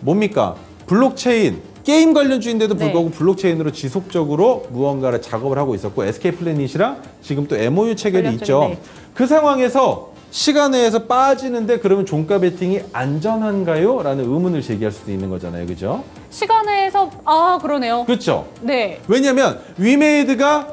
뭡니까? 블록체인 게임 관련주인데도 네. 불구하고 블록체인으로 지속적으로 무언가를 작업을 하고 있었고 SK 플래닛이랑 지금 또 MOU 체결이 관련주인, 있죠. 네. 그 상황에서 시간 내에서 빠지는데 그러면 종가 베팅이 안전한가요? 라는 의문을 제기할 수도 있는 거잖아요. 그죠? 시간에서 그러네요. 그렇죠. 네. 왜냐하면 위메이드가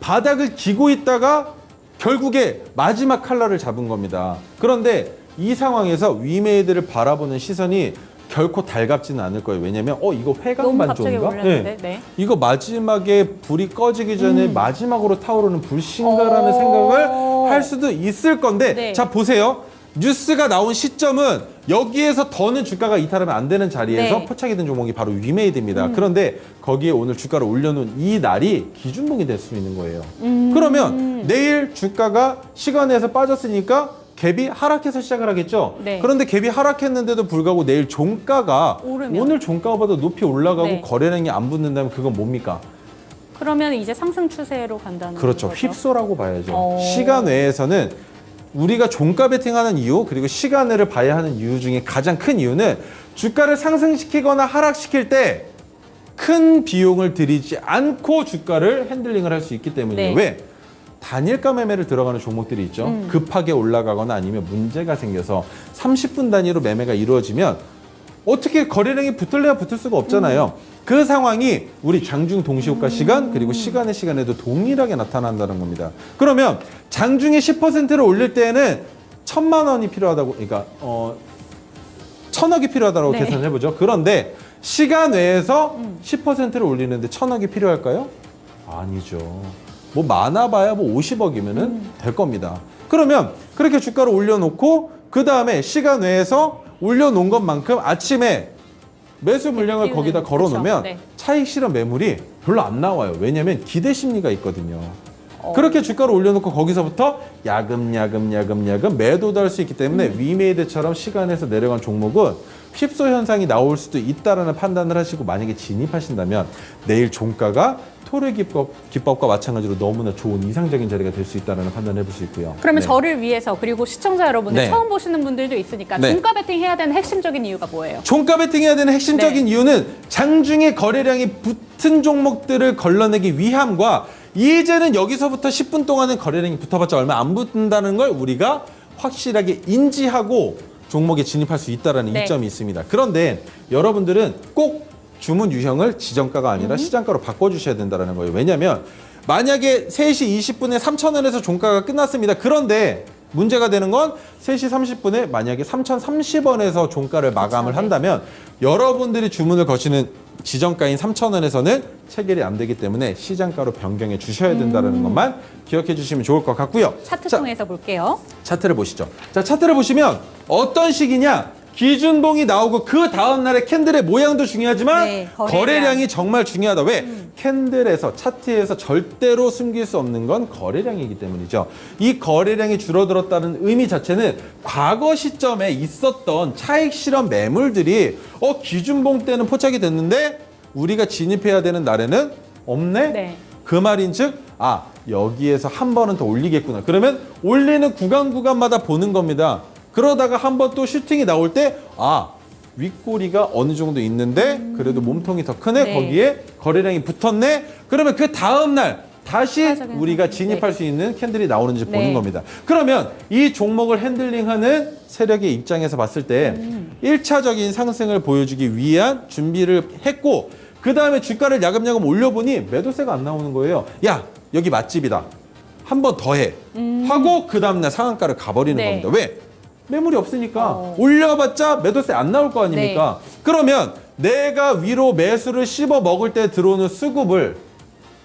바닥을 기고 있다가 결국에 마지막 칼날을 잡은 겁니다. 그런데 이 상황에서 위메이드를 바라보는 시선이 결코 달갑지는 않을 거예요. 왜냐하면 이거 회강 너무 갑자기 반조인가? 올랐는데. 네. 이거 마지막에 불이 꺼지기 전에 마지막으로 타오르는 불씨인가라는 생각을 할 수도 있을 건데 네. 자 보세요. 뉴스가 나온 시점은 여기에서 더는 주가가 이탈하면 안 되는 자리에서 네. 포착이 된 종목이 바로 위메이드입니다. 그런데 거기에 오늘 주가를 올려놓은 이 날이 기준봉이 될 수 있는 거예요. 그러면 내일 주가가 시간에서 빠졌으니까 갭이 하락해서 시작을 하겠죠. 네. 그런데 갭이 하락했는데도 불구하고 내일 종가가 오르면. 오늘 종가보다 높이 올라가고 네. 거래량이 안 붙는다면 그건 뭡니까? 그러면 이제 상승 추세로 간다는 그렇죠. 거죠. 휩소라고 봐야죠. 어. 시간 외에서는 우리가 종가 베팅하는 이유 그리고 시간을 봐야 하는 이유 중에 가장 큰 이유는 주가를 상승시키거나 하락시킬 때 큰 비용을 들이지 않고 주가를 핸들링을 할 수 있기 때문이에요. 네. 왜? 단일가 매매를 들어가는 종목들이 있죠. 급하게 올라가거나 아니면 문제가 생겨서 30분 단위로 매매가 이루어지면 어떻게 거래량이 붙을래야 붙을 수가 없잖아요. 그 상황이 우리 장중 동시효과 시간 그리고 시간의 시간에도 동일하게 나타난다는 겁니다. 그러면 장중에 10%를 올릴 때에는 1,000만 원이 필요하다고, 그러니까 1,000억이 필요하다고 네. 계산을 해보죠. 그런데 시간 외에서 10%를 올리는데 1,000억이 필요할까요? 아니죠. 뭐 많아봐야 뭐 50억이면은 될 겁니다. 그러면 그렇게 주가를 올려놓고 그 다음에 시간 외에서 올려놓은 것만큼 아침에 매수 물량을 띄우는, 거기다 걸어놓으면 그렇죠. 네. 차익 실현 매물이 별로 안 나와요. 왜냐하면 기대 심리가 있거든요. 그렇게 주가를 올려놓고 거기서부터 야금야금 매도도 할 수 있기 때문에 위메이드처럼 시간에서 내려간 종목은 휩소 현상이 나올 수도 있다라는 판단을 하시고 만약에 진입하신다면 내일 종가가 토르 기법과 마찬가지로 너무나 좋은 이상적인 자리가 될 수 있다는 판단을 해볼 수 있고요. 그러면 네. 저를 위해서 그리고 시청자 여러분들 네. 처음 보시는 분들도 있으니까 네. 종가 베팅 해야 되는 핵심적인 이유가 뭐예요? 종가 베팅해야 되는 핵심적인 네. 이유는 장중에 거래량이 붙은 종목들을 걸러내기 위함과 이제는 여기서부터 10분 동안은 거래량이 붙어봤자 얼마 안 붙는다는 걸 우리가 확실하게 인지하고 종목에 진입할 수 있다는 네. 이점이 있습니다. 그런데 여러분들은 꼭 주문 유형을 지정가가 아니라 시장가로 바꿔주셔야 된다는 거예요. 왜냐하면 만약에 3시 20분에 3,000원에서 종가가 끝났습니다. 그런데 문제가 되는 건 3시 30분에 만약에 3,030원에서 종가를 마감을 한다면 여러분들이 주문을 거시는 지정가인 3,000원에서는 체결이 안 되기 때문에 시장가로 변경해 주셔야 된다는 것만 기억해 주시면 좋을 것 같고요. 차트 자, 통해서 볼게요. 차트를 보시죠. 자, 차트를 보시면 어떤 식이냐? 기준봉이 나오고 그 다음 날의 캔들의 모양도 중요하지만 네, 거래량이 정말 중요하다. 왜? 캔들에서 차트에서 절대로 숨길 수 없는 건 거래량이기 때문이죠. 이 거래량이 줄어들었다는 의미 자체는 과거 시점에 있었던 차익 실현 매물들이 기준봉 때는 포착이 됐는데 우리가 진입해야 되는 날에는 없네? 네. 그 말인즉 여기에서 한 번은 더 올리겠구나. 그러면 올리는 구간마다 보는 겁니다. 그러다가 한 번 또 슈팅이 나올 때 윗꼬리가 어느 정도 있는데 그래도 몸통이 더 크네. 네. 거기에 거래량이 붙었네. 그러면 그 다음 날 다시 추가적인 우리가 상승. 진입할 수 있는 캔들이 나오는지 네. 보는 겁니다. 그러면 이 종목을 핸들링하는 세력의 입장에서 봤을 때 1차적인 상승을 보여주기 위한 준비를 했고 그 다음에 주가를 야금야금 올려보니 매도세가 안 나오는 거예요. 야, 여기 맛집이다. 한 번 더 해. 하고 그 다음날 상한가를 가버리는 네. 겁니다. 왜? 매물이 없으니까 올려봤자 매도세 안 나올 거 아닙니까? 그러면 내가 위로 매수를 씹어 먹을 때 들어오는 수급을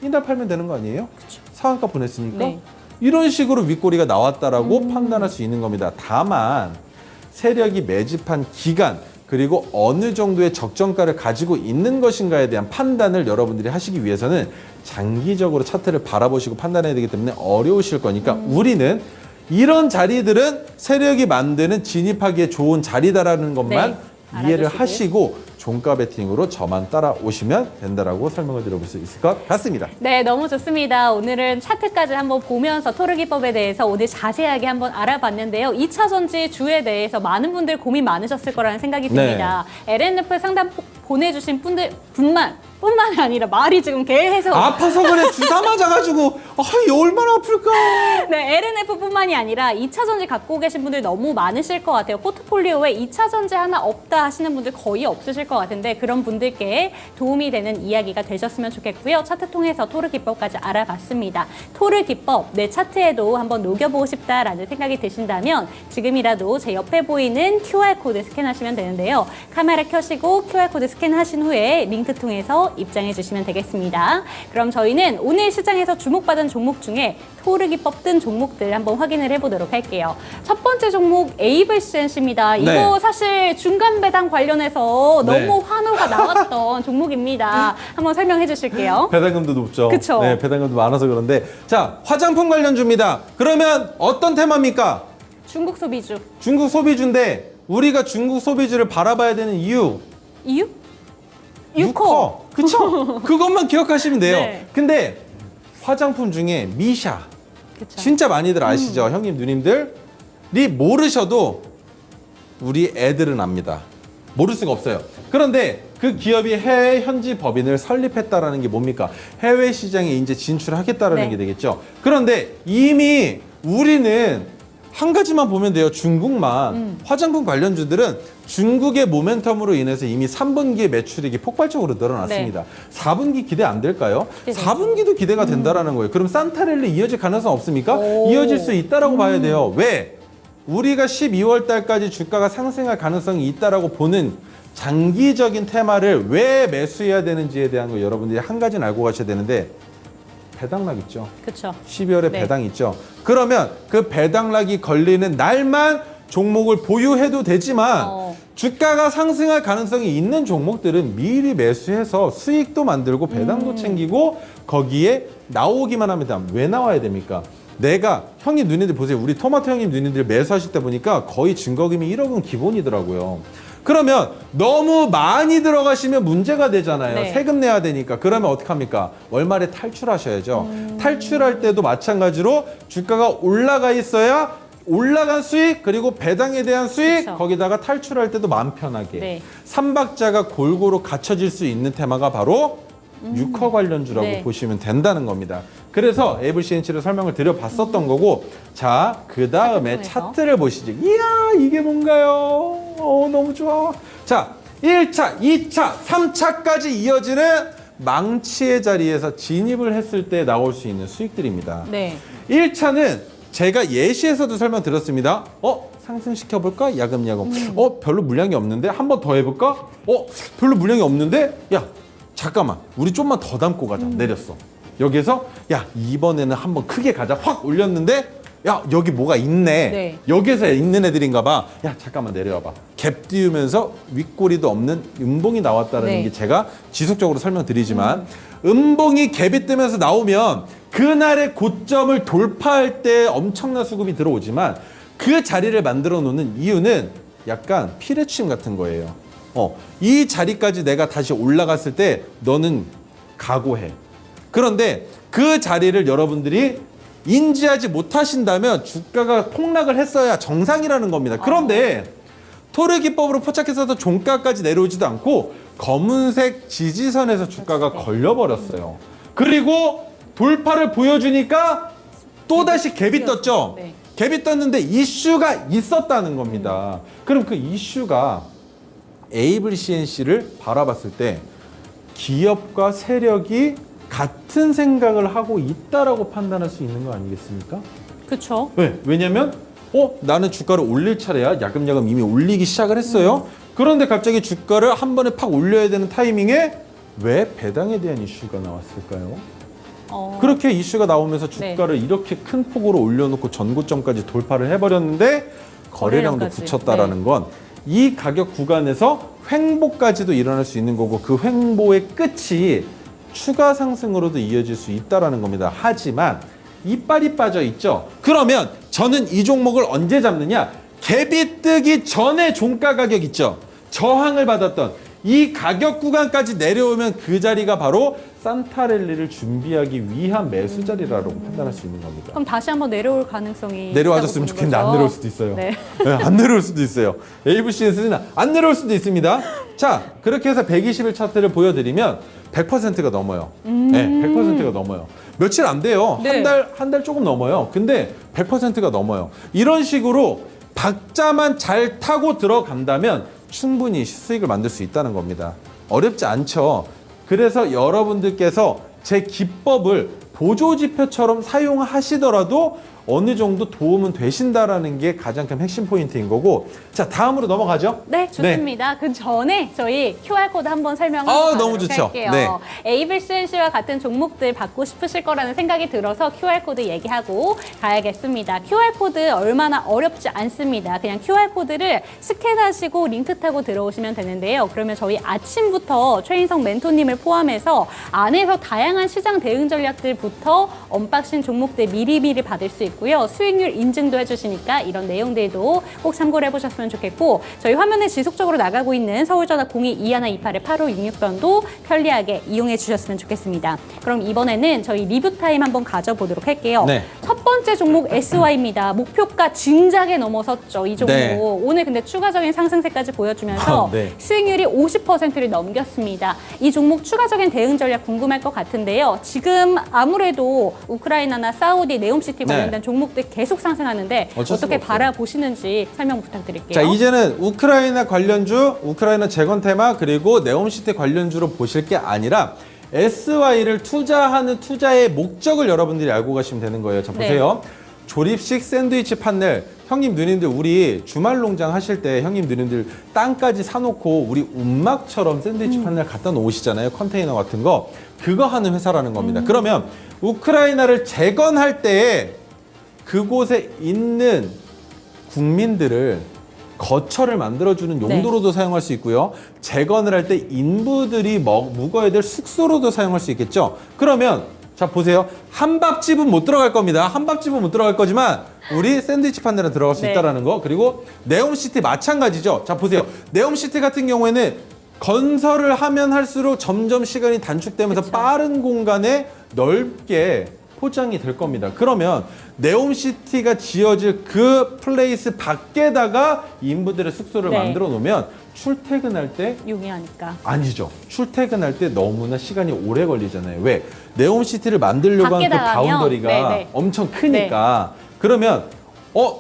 이날 팔면 되는 거 아니에요? 상한가 보냈으니까. 네. 이런 식으로 윗꼬리가 나왔다라고 판단할 수 있는 겁니다. 다만 세력이 매집한 기간 그리고 어느 정도의 적정가를 가지고 있는 것인가에 대한 판단을 여러분들이 하시기 위해서는 장기적으로 차트를 바라보시고 판단해야 되기 때문에 어려우실 거니까 우리는 이런 자리들은 세력이 만드는 진입하기에 좋은 자리다라는 것만 네, 이해를 알아두시고. 하시고 종가 베팅으로 저만 따라오시면 된다라고 설명을 드려볼 수 있을 것 같습니다. 네, 너무 좋습니다. 오늘은 차트까지 한번 보면서 토르 기법에 대해서 오늘 자세하게 한번 알아봤는데요. 2차 전지 주에 대해서 많은 분들 고민 많으셨을 거라는 생각이 듭니다. LNF 상담 보내주신 뿐만이 아니라 말이 지금 계속 아파서 그래. 주사 맞아가지고 이게 얼마나 아플까. 네, LNF뿐만이 아니라 2차 전지 갖고 계신 분들 너무 많으실 것 같아요. 포트폴리오에 2차 전지 하나 없다 하시는 분들 거의 없으실 것 같은데 그런 분들께 도움이 되는 이야기가 되셨으면 좋겠고요. 차트 통해서 토르 기법까지 알아봤습니다. 토르 기법 내 차트에도 한번 녹여보고 싶다라는 생각이 드신다면 지금이라도 제 옆에 보이는 QR코드 스캔하시면 되는데요. 카메라 켜시고 QR코드 스캔하신 후에 링크 통해서 입장해 주시면 되겠습니다. 그럼 저희는 오늘 시장에서 주목받은 종목 중에 토르 기법 뜬 종목들 한번 확인을 해보도록 할게요. 첫 번째 종목 에이블CNC입니다. 이거 네. 사실 중간 배당 관련해서 네. 너무 환호가 나왔던 종목입니다. 한번 설명해 주실게요. 배당금도 높죠. 그쵸. 네, 배당금도 많아서 그런데 자, 화장품 관련주입니다. 그러면 어떤 테마입니까? 중국 소비주. 중국 소비주인데 우리가 중국 소비주를 바라봐야 되는 이유 이유? 유커. 그쵸? 그것만 기억하시면 돼요. 네. 근데 화장품 중에 미샤 그쵸. 진짜 많이들 아시죠? 형님 누님들이 모르셔도 우리 애들은 압니다. 모를 수가 없어요. 그런데 그 기업이 해외 현지 법인을 설립했다라는 게 뭡니까? 해외 시장에 이제 진출하겠다라는 네. 게 되겠죠. 그런데 이미 우리는 한 가지만 보면 돼요. 중국만. 화장품 관련주들은 중국의 모멘텀으로 인해서 이미 3분기의 매출액이 폭발적으로 늘어났습니다. 네. 4분기 기대 안 될까요? 기대되죠. 4분기도 기대가 된다라는 거예요. 그럼 산타랠리 이어질 가능성 없습니까? 오. 이어질 수 있다라고 봐야 돼요. 왜? 우리가 12월 달까지 주가가 상승할 가능성이 있다라고 보는 장기적인 테마를 왜 매수해야 되는지에 대한 거 여러분들이 한 가지는 알고 가셔야 되는데 배당락 있죠. 그렇죠. 12월에 네. 배당 있죠. 그러면 그 배당락이 걸리는 날만 종목을 보유해도 되지만 주가가 상승할 가능성이 있는 종목들은 미리 매수해서 수익도 만들고 배당도 챙기고 거기에 나오기만 하면 됩니다. 왜 나와야 됩니까? 내가 형님 누님들 보세요. 우리 토마토 형님 누님들 매수하실 때 보니까 거의 증거금이 1억은 기본이더라고요. 그러면 너무 많이 들어가시면 문제가 되잖아요. 네. 세금 내야 되니까. 그러면 어떡합니까? 월말에 탈출하셔야죠. 탈출할 때도 마찬가지로 주가가 올라가 있어야 올라간 수익 그리고 배당에 대한 수익 그쵸. 거기다가 탈출할 때도 마음 편하게 네. 삼박자가 골고루 갖춰질 수 있는 테마가 바로 유커 관련주라고 네. 보시면 된다는 겁니다. 그래서 에이블CNC를 설명을 드려봤었던 거고 자, 그 다음에 차트 통해서. 차트를 보시죠. 이야, 이게 뭔가요? 너무 좋아. 자, 1차, 2차, 3차까지 이어지는 망치의 자리에서 진입을 했을 때 나올 수 있는 수익들입니다. 네. 1차는 제가 예시에서도 설명드렸습니다. 상승시켜볼까? 야금야금. 별로 물량이 없는데? 한 번 더 해볼까? 별로 물량이 없는데? 야, 잠깐만. 우리 좀만 더 담고 가자. 내렸어. 여기서 야, 이번에는 한번 크게 가자. 확 올렸는데 야, 여기 뭐가 있네. 네. 여기서 있는 애들인가 봐. 야, 잠깐만 내려와봐. 갭 띄우면서 윗꼬리도 없는 음봉이 나왔다는 네. 게 제가 지속적으로 설명드리지만 음봉이 갭이 뜨면서 나오면 그날의 고점을 돌파할 때 엄청난 수급이 들어오지만 그 자리를 만들어 놓는 이유는 약간 피레침 같은 거예요. 이 자리까지 내가 다시 올라갔을 때 너는 각오해. 그런데 그 자리를 여러분들이 인지하지 못하신다면 주가가 폭락을 했어야 정상이라는 겁니다. 그런데 토르 기법으로 포착해서도 종가까지 내려오지도 않고 검은색 지지선에서 주가가 걸려버렸어요. 그리고 돌파를 보여주니까 또다시 갭이 떴죠. 네. 갭이 떴는데 이슈가 있었다는 겁니다. 그럼 그 이슈가 에이블CNC를 바라봤을 때 기업과 세력이 같은 생각을 하고 있다라고 판단할 수 있는 거 아니겠습니까? 그렇죠. 왜? 왜냐면 나는 주가를 올릴 차례야. 야금야금 이미 올리기 시작을 했어요. 그런데 갑자기 주가를 한 번에 팍 올려야 되는 타이밍에 왜 배당에 대한 이슈가 나왔을까요? 그렇게 이슈가 나오면서 주가를 이렇게 큰 폭으로 올려놓고 전고점까지 돌파를 해버렸는데 거래량도 거래량까지. 붙였다라는 건 이 가격 구간에서 횡보까지도 일어날 수 있는 거고 그 횡보의 끝이 추가 상승으로도 이어질 수 있다는 겁니다. 하지만 이빨이 빠져 있죠. 그러면 저는 이 종목을 언제 잡느냐? 갭이 뜨기 전에 종가 가격 있죠. 저항을 받았던 이 가격 구간까지 내려오면 그 자리가 바로 산타랠리를 준비하기 위한 매수 자리라고 판단할 수 있는 겁니다. 그럼 다시 한번 내려올 가능성이 내려와줬으면 있다고 좋겠는데 보는 안 거죠? 내려올 수도 있어요. 네. 네, 안 내려올 수도 있어요. AVC에서는 안 내려올 수도 있습니다. 자, 그렇게 해서 120일 차트를 보여드리면 100%가 넘어요. 네, 100%가 넘어요. 며칠 안 돼요. 네. 한 달 조금 넘어요. 근데 100%가 넘어요. 이런 식으로 박자만 잘 타고 들어간다면 충분히 수익을 만들 수 있다는 겁니다. 어렵지 않죠. 그래서 여러분들께서 제 기법을 보조지표처럼 사용하시더라도 어느 정도 도움은 되신다라는 게 가장 큰 핵심 포인트인 거고. 자, 다음으로 넘어가죠. 네, 좋습니다. 그 전에 저희 QR코드 한번 설명하도록 너무 좋죠. 할게요. 네. ABCNC와 같은 종목들 받고 싶으실 거라는 생각이 들어서 QR코드 얘기하고 가야겠습니다. QR코드 얼마나 어렵지 않습니다. 그냥 QR코드를 스캔하시고 링크 타고 들어오시면 되는데요. 그러면 저희 아침부터 최인성 멘토님을 포함해서 안에서 다양한 시장 대응 전략들부터 언박싱 종목들 미리미리 받을 수 있고요. 수익률 인증도 해주시니까 이런 내용들도 꼭 참고를 해보셨으면 좋겠고, 저희 화면에 지속적으로 나가고 있는 서울전화 02-2128-8566번도 편리하게 이용해 주셨으면 좋겠습니다. 그럼 이번에는 저희 리뷰 타임 한번 가져보도록 할게요. 네. 첫 번째 종목 SY입니다. 목표가 진작에 넘어섰죠, 이 종목. 네. 오늘 근데 추가적인 상승세까지 보여주면서 네. 수익률이 50%를 넘겼습니다. 이 종목 추가적인 대응 전략 궁금할 것 같은데요. 지금 아무래도 우크라이나나 사우디, 네옴시티 관련된 종목들 계속 상승하는데 어쩔 수가 어떻게 없어요. 바라보시는지 설명 부탁드릴게요. 자, 이제는 우크라이나 관련주, 우크라이나 재건 테마, 그리고 네옴시티 관련주로 보실 게 아니라 SY를 투자하는 투자의 목적을 여러분들이 알고 가시면 되는 거예요. 자, 보세요. 조립식 샌드위치 판넬. 형님 누님들 우리 주말 농장 하실 때 형님 누님들 땅까지 사놓고 우리 움막처럼 샌드위치 판넬 갖다 놓으시잖아요. 컨테이너 같은 거. 그거 하는 회사라는 겁니다. 그러면 우크라이나를 재건할 때 그곳에 있는 국민들을 거처를 만들어주는 용도로도 사용할 수 있고요. 재건을 할 때 인부들이 묵어야 될 숙소로도 사용할 수 있겠죠. 그러면 자 보세요. 한밥집은 못 들어갈 겁니다. 한밥집은 못 들어갈 거지만 우리 샌드위치 판넬은 들어갈 수 네. 있다는 거. 그리고 네옴시티 마찬가지죠. 자 보세요. 네옴시티 같은 경우에는 건설을 하면 할수록 점점 시간이 단축되면서 빠른 공간에 넓게 포장이 될 겁니다. 그러면 네옴시티가 지어질 그 플레이스 밖에다가 인부들의 숙소를 네. 만들어 놓으면 출퇴근할 때 용이하니까. 아니죠. 출퇴근할 때 너무나 시간이 오래 걸리잖아요. 왜? 네옴시티를 만들려고 하는 그 밖에다 하면, 바운더리가 네네. 엄청 크니까. 그러면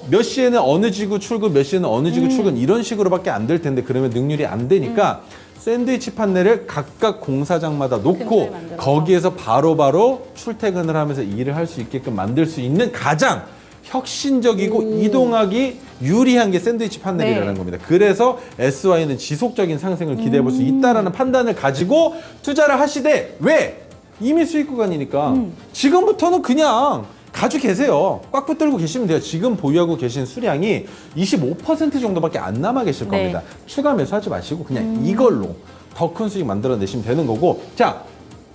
몇 시에는 어느 지구 출근, 몇 시에는 어느 지구 출근 이런 식으로밖에 안 될 텐데 그러면 능률이 안 되니까 샌드위치 판넬을 각각 공사장마다 근처에 놓고 만들어서. 거기에서 바로바로 출퇴근을 하면서 일을 할 수 있게끔 만들 수 있는 가장 혁신적이고 이동하기 유리한 게 샌드위치 판넬이라는 네. 겁니다. 그래서 SY는 지속적인 상승을 기대해 볼 수 있다라는 판단을 가지고 투자를 하시되 왜? 이미 수익 구간이니까 지금부터는 그냥 가지고 계세요. 꽉 붙들고 계시면 돼요. 지금 보유하고 계신 수량이 25% 정도밖에 안 남아 계실 네. 겁니다. 추가 매수하지 마시고 그냥 이걸로 더 큰 수익 만들어내시면 되는 거고. 자,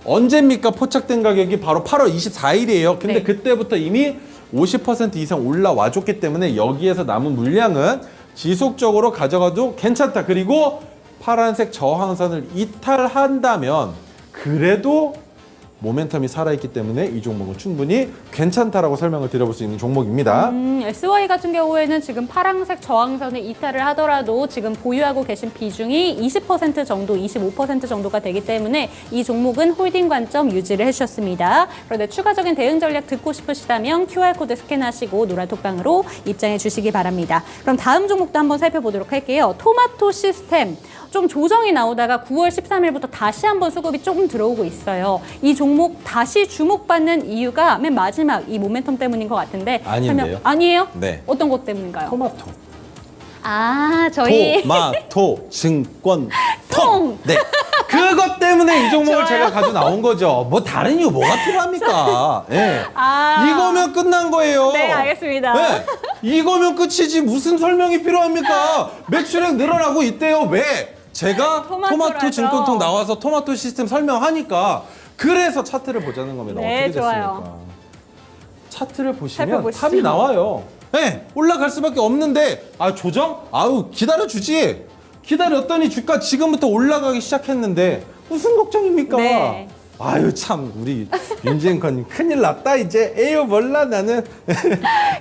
언제입니까? 포착된 가격이 바로 8월 24일이에요. 근데 네. 그때부터 이미 50% 이상 올라와 줬기 때문에 여기에서 남은 물량은 지속적으로 가져가도 괜찮다. 그리고 파란색 저항선을 이탈한다면 그래도 모멘텀이 살아있기 때문에 이 종목은 충분히 괜찮다라고 설명을 드려볼 수 있는 종목입니다. SY 같은 경우에는 지금 파란색 저항선을 이탈을 하더라도 지금 보유하고 계신 비중이 20% 정도, 25% 정도가 되기 때문에 이 종목은 홀딩 관점 유지를 해주셨습니다. 그런데 추가적인 대응 전략 듣고 싶으시다면 QR코드 스캔하시고 노란톡방으로 입장해 주시기 바랍니다. 그럼 다음 종목도 한번 살펴보도록 할게요. 토마토 시스템. 좀 조정이 나오다가 9월 13일부터 다시 한번 수급이 조금 들어오고 있어요. 이 종목 다시 주목받는 이유가 맨 마지막 이 모멘텀 때문인 것 같은데. 아닌데요? 아니에요? 네. 어떤 것 때문인가요? 토마토. 저희 토마토 증권 통. 네. 그것 때문에 이 종목을 좋아요. 제가 가지고 나온 거죠. 뭐 다른 이유 뭐가 필요합니까? 예. 이거면 끝난 거예요. 네, 알겠습니다. 네. 이거면 끝이지 무슨 설명이 필요합니까? 매출액 늘어나고 있대요. 왜? 제가 토마토라서. 토마토 증권통 나와서 토마토 시스템 설명하니까 그래서 차트를 보자는 겁니다. 네, 어떻게 됐습니까? 좋아요. 차트를 보시면 살펴보시죠. 탑이 나와요. 네, 올라갈 수밖에 없는데 조정? 기다려주지. 기다렸더니 주가 지금부터 올라가기 시작했는데 무슨 걱정입니까? 네. 아유 참 우리 윤지앵커님 큰일 났다 이제. 에휴 몰라 나는.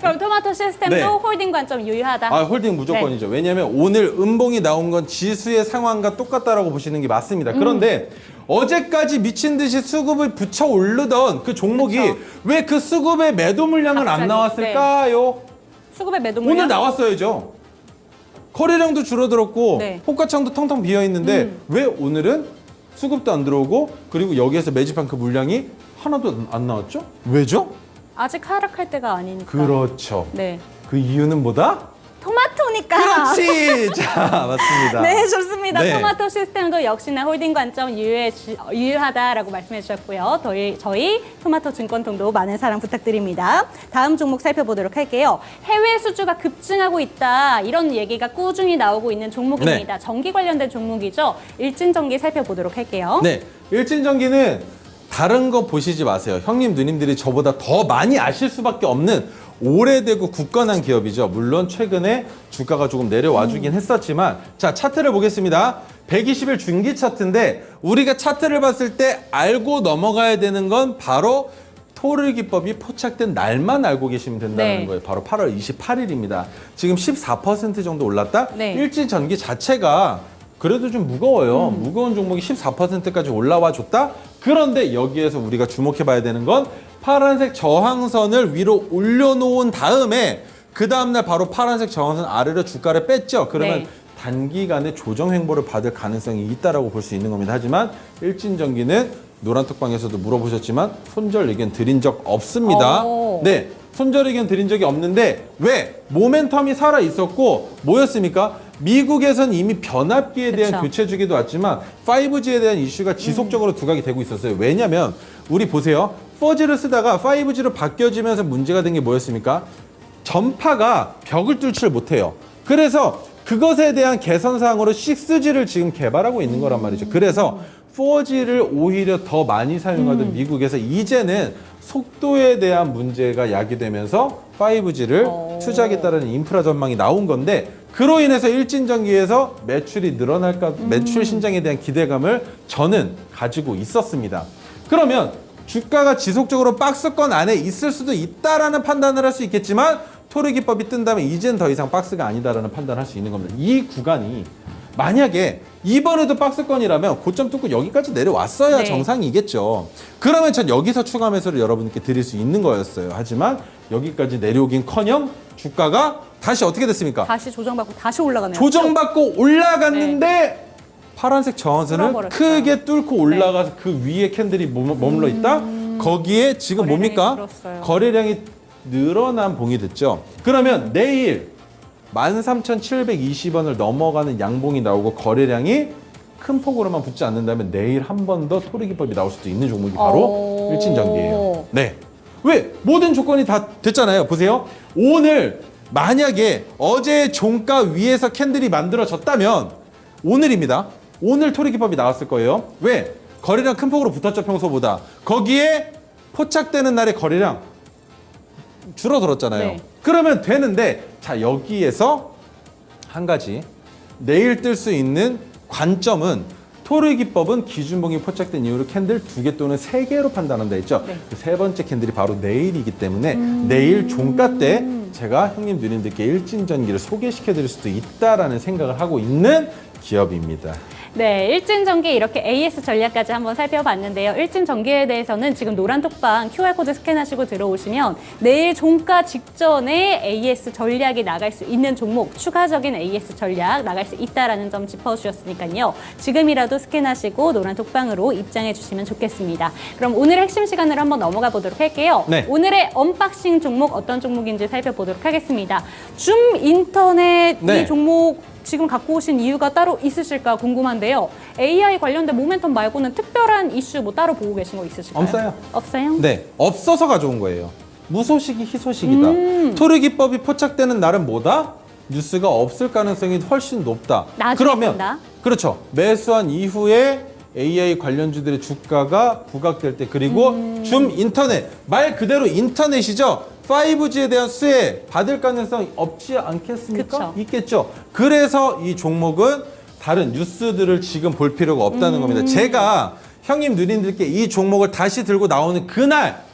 그럼 토마토 시스템도 네. 홀딩 관점 유효하다. 아 홀딩 무조건이죠. 왜냐하면 오늘 음봉이 나온 건 지수의 상황과 똑같다라고 보시는 게 맞습니다. 그런데 어제까지 미친 듯이 수급을 붙여 오르던 그 종목이 그쵸. 왜 그 수급의 매도 물량은 안 갑자기, 나왔을까요? 수급의 매도 물량. 오늘 나왔어야죠. 거래량도 줄어들었고 네. 호가창도 텅텅 비어 있는데 왜 오늘은 수급도 안 들어오고 그리고 여기에서 매집한 그 물량이 하나도 안 나왔죠? 왜죠? 아직 하락할 때가 아니니까. 그렇죠. 네. 그 이유는 뭐다? 토마토니까. 그렇지. 자, 맞습니다. 네, 좋습니다. 네. 토마토 시스템도 역시나 홀딩 관점 유효하다라고 말씀해 주셨고요. 저희 토마토 증권통도 많은 사랑 부탁드립니다. 다음 종목 살펴보도록 할게요. 해외 수주가 급증하고 있다. 이런 얘기가 꾸준히 나오고 있는 종목입니다. 전기 관련된 종목이죠. 일진전기 살펴보도록 할게요. 네. 일진전기는 다른 거 보시지 마세요. 형님, 누님들이 저보다 더 많이 아실 수밖에 없는 오래되고 굳건한 기업이죠. 물론 최근에 주가가 조금 내려와 주긴 했었지만 자, 차트를 보겠습니다. 120일 중기 차트인데 우리가 차트를 봤을 때 알고 넘어가야 되는 건 바로 토르 기법이 포착된 날만 알고 계시면 된다는 네. 거예요. 바로 8월 28일입니다. 지금 14% 정도 올랐다? 네. 일진전기 자체가 그래도 좀 무거워요. 무거운 종목이 14%까지 올라와 줬다? 그런데 여기에서 우리가 주목해 봐야 되는 건 파란색 저항선을 위로 올려놓은 다음에 그 다음날 바로 파란색 저항선 아래로 주가를 뺐죠. 그러면 네. 단기간에 조정 횡보를 받을 가능성이 있다라고 볼 수 있는 겁니다. 하지만 일진전기는 노란톡방에서도 물어보셨지만 손절 의견 드린 적 없습니다. 오. 네, 손절 의견 드린 적이 없는데 왜? 모멘텀이 살아 있었고 뭐였습니까? 미국에선 이미 변압기에 대한 그쵸. 교체 주기도 왔지만 5G에 대한 이슈가 지속적으로 두각이 되고 있었어요. 왜냐면 우리 보세요. 4G를 쓰다가 5G로 바뀌어지면서 문제가 된 게 뭐였습니까? 전파가 벽을 뚫지를 못해요. 그래서 그것에 대한 개선 사항으로 6G를 지금 개발하고 있는 거란 말이죠. 그래서 4G를 오히려 더 많이 사용하던 미국에서 이제는 속도에 대한 문제가 야기되면서 5G를 투자하겠다는 인프라 전망이 나온 건데 그로 인해서 일진전기에서 매출이 늘어날까 매출 신장에 대한 기대감을 저는 가지고 있었습니다. 그러면 주가가 지속적으로 박스권 안에 있을 수도 있다라는 판단을 할 수 있겠지만 토르 기법이 뜬다면 이젠 더 이상 박스가 아니다라는 판단을 할 수 있는 겁니다. 이 구간이 만약에 이번에도 박스권이라면 고점 뚫고 여기까지 내려왔어야 네. 정상이겠죠. 그러면 전 여기서 추가 매수를 여러분께 드릴 수 있는 거였어요. 하지만 여기까지 내려오긴커녕 주가가 다시 어떻게 됐습니까? 다시 조정받고 다시 올라가네요. 조정받고 올라갔는데 파란색 저항선을 뚫어버렸어요. 크게 뚫고 올라가서 그 위에 캔들이 머물러 있다? 거기에 지금 거래량이 뭡니까? 줄었어요. 거래량이 늘어난 봉이 됐죠. 그러면 내일 13,720원을 넘어가는 양봉이 나오고 거래량이 큰 폭으로만 붙지 않는다면 내일 한 번 더 토르 기법이 나올 수도 있는 종목이 바로 오. 일진전기예요. 네. 왜? 모든 조건이 다 됐잖아요. 보세요. 오늘 만약에 어제 종가 위에서 캔들이 만들어졌다면 오늘입니다. 오늘 토르 기법이 나왔을 거예요. 왜? 거래량 큰 폭으로 붙었죠, 평소보다. 거기에 포착되는 날의 거래량 줄어들었잖아요. 네. 그러면 되는데 자, 여기에서 한 가지 내일 뜰 수 있는 관점은 토르 기법은 기준봉이 포착된 이후로 캔들 2개 또는 3개로 판단한다 했죠. 네. 그 세 번째 캔들이 바로 내일이기 때문에 내일 종가 때 제가 형님 누님들께 일진전기를 소개시켜 드릴 수도 있다라는 생각을 하고 있는 기업입니다. 네, 일진전기 이렇게 AS 전략까지 한번 살펴봤는데요. 일진전기에 대해서는 지금 노란톡방 QR코드 스캔하시고 들어오시면 내일 종가 직전에 AS 전략이 나갈 수 있는 종목, 추가적인 AS 전략 나갈 수 있다는 점 짚어주셨으니까요. 지금이라도 스캔하시고 노란톡방으로 입장해 주시면 좋겠습니다. 그럼 오늘의 핵심 시간으로 한번 넘어가 보도록 할게요. 네. 오늘의 언박싱 종목 어떤 종목인지 살펴보도록 하겠습니다. 줌 인터넷 네. 이 종목 지금 갖고 오신 이유가 따로 있으실까 궁금한데요. AI 관련된 모멘텀 말고는 특별한 이슈 뭐 따로 보고 계신 거 있으실까요? 없어요. 없어요? 네, 없어서 가져온 거예요. 무소식이 희소식이다. 토르 기법이 포착되는 날은 뭐다? 뉴스가 없을 가능성이 훨씬 높다. 나중에 그러면 본다? 그렇죠. 매수한 이후에 AI 관련주들의 주가가 부각될 때 그리고 줌 인터넷 말 그대로 인터넷이죠. 5G에 대한 수혜 받을 가능성이 없지 않겠습니까? 그쵸. 있겠죠. 그래서 이 종목은 다른 뉴스들을 지금 볼 필요가 없다는 겁니다. 제가 형님 누님들께 이 종목을 다시 들고 나오는 그날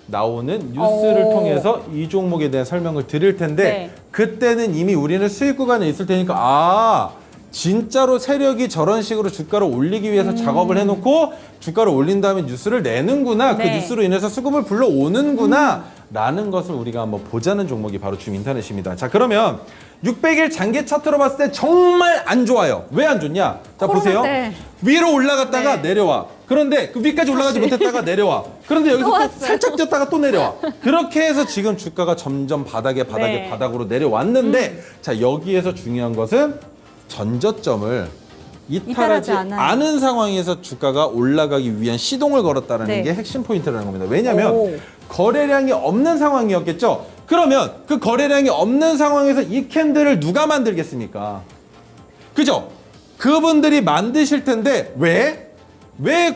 나오는 뉴스를 통해서 이 종목에 대한 설명을 드릴 텐데 네. 그때는 이미 우리는 수익 구간에 있을 테니까 진짜로 세력이 저런 식으로 주가를 올리기 위해서 작업을 해놓고 주가를 올린 다음에 뉴스를 내는구나. 네. 그 뉴스로 인해서 수급을 불러오는구나. 라는 것을 우리가 한번 보자는 종목이 바로 줌인터넷입니다. 자, 그러면 600일 장기 차트로 봤을 때 정말 안 좋아요. 왜 안 좋냐? 자, 보세요. 때. 위로 올라갔다가 내려와. 그런데 그 위까지 올라가지 못했다가 내려와. 그런데 여기서 또 왔어요. 살짝 뛰었다가 또 내려와. 그렇게 해서 지금 주가가 점점 네. 바닥으로 내려왔는데 자, 여기에서 중요한 것은 전저점을 이탈하지 이탈하지 않아요. 않은 상황에서 주가가 올라가기 위한 시동을 걸었다는 네. 게 핵심 포인트라는 겁니다. 왜냐하면 오. 거래량이 없는 상황이었겠죠. 그러면 그 거래량이 없는 상황에서 이 캔들을 누가 만들겠습니까? 그죠? 그분들이 만드실 텐데 왜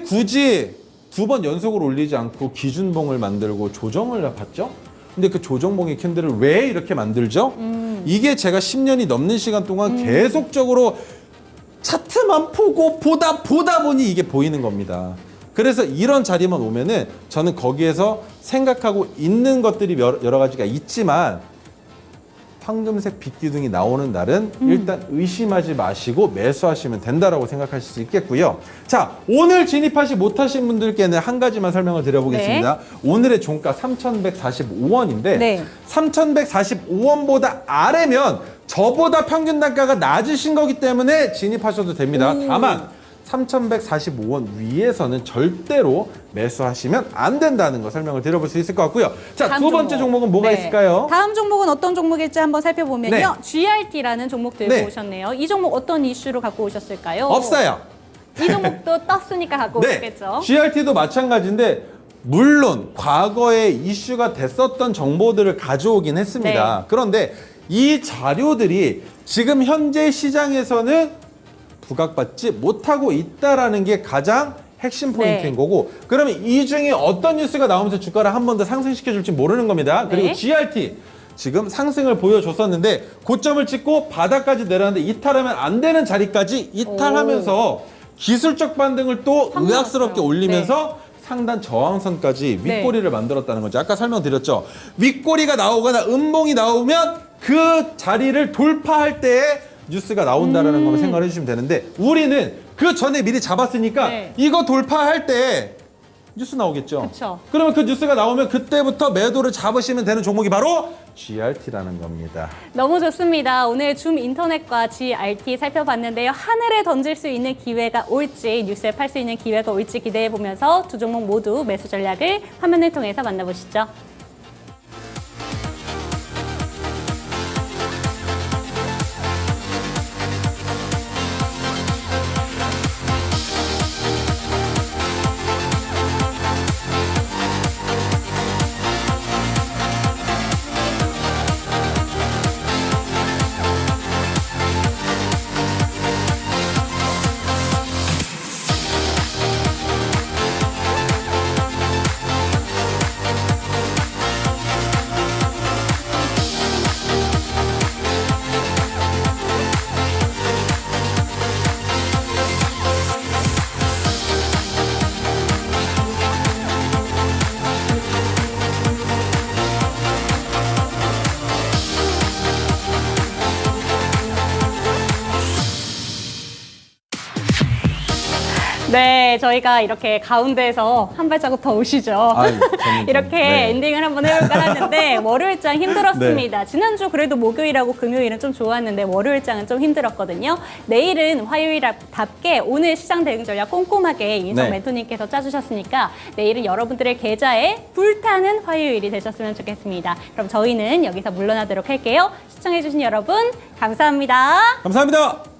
굳이 2번 연속으로 올리지 않고 기준봉을 만들고 조정을 받죠? 근데 그 조정봉의 캔들을 왜 이렇게 만들죠? 이게 제가 10년이 넘는 시간 동안 계속적으로 차트만 보다 보니 이게 보이는 겁니다. 그래서 이런 자리만 오면은 저는 거기에서 생각하고 있는 것들이 여러 가지가 있지만 황금색 빛기둥이 나오는 날은 일단 의심하지 마시고 매수하시면 된다라고 생각하실 수 있겠고요. 자, 오늘 진입하지 못하신 분들께는 한 가지만 설명을 드려보겠습니다. 오늘의 종가 3,145원인데 네. 3,145원보다 아래면 저보다 평균 단가가 낮으신 거기 때문에 진입하셔도 됩니다. 다만 3,145원 위에서는 절대로 매수하시면 안 된다는 거 설명을 드려볼 수 있을 것 같고요. 자, 다음 두 번째 종목은 뭐가 네. 있을까요? 다음 종목은 어떤 종목일지 한번 살펴보면요. 네. GRT라는 종목 들고 네. 오셨네요. 이 종목 어떤 이슈로 갖고 오셨을까요? 없어요. 이 종목도 떴으니까 갖고 오셨겠죠. GRT도 마찬가지인데 물론 과거에 이슈가 됐었던 정보들을 가져오긴 했습니다. 네. 그런데 이 자료들이 지금 현재 시장에서는 부각받지 못하고 있다라는 게 가장 핵심 포인트인 네. 거고 그러면 이 중에 어떤 뉴스가 나오면서 주가를 한 번 더 상승시켜줄지 모르는 겁니다. 그리고 네. GRT 지금 상승을 보여줬었는데 고점을 찍고 바닥까지 내려왔는데 이탈하면 안 되는 자리까지 이탈하면서 기술적 반등을 또 한번 의학스럽게 왔어요. 올리면서 상단 저항선까지 네. 윗꼬리를 만들었다는 거죠. 아까 설명드렸죠. 윗꼬리가 나오거나 음봉이 나오면 그 자리를 돌파할 때에 뉴스가 나온다라는 것만 생각을 해주시면 되는데 우리는 그 전에 미리 잡았으니까 네. 이거 돌파할 때 뉴스 나오겠죠. 그쵸. 그러면 그 뉴스가 나오면 그때부터 매도를 잡으시면 되는 종목이 바로 GRT라는 겁니다. 너무 좋습니다. 오늘 줌 인터넷과 GRT 살펴봤는데요. 하늘에 던질 수 있는 기회가 올지 뉴스에 팔 수 있는 기회가 올지 기대해 보면서 두 종목 모두 매수 전략을 화면을 통해서 만나보시죠. 네, 저희가 이렇게 가운데에서 한 발자국 더 오시죠. 아이, 저는 이렇게 네. 엔딩을 한번 해볼까 하는데 월요일장 힘들었습니다. 지난주 그래도 목요일하고 금요일은 좀 좋았는데 월요일장은 좀 힘들었거든요. 내일은 화요일답게 오늘 시장 대응 전략 꼼꼼하게 인성 네. 멘토님께서 짜주셨으니까 내일은 여러분들의 계좌에 불타는 화요일이 되셨으면 좋겠습니다. 그럼 저희는 여기서 물러나도록 할게요. 시청해주신 여러분 감사합니다. 감사합니다.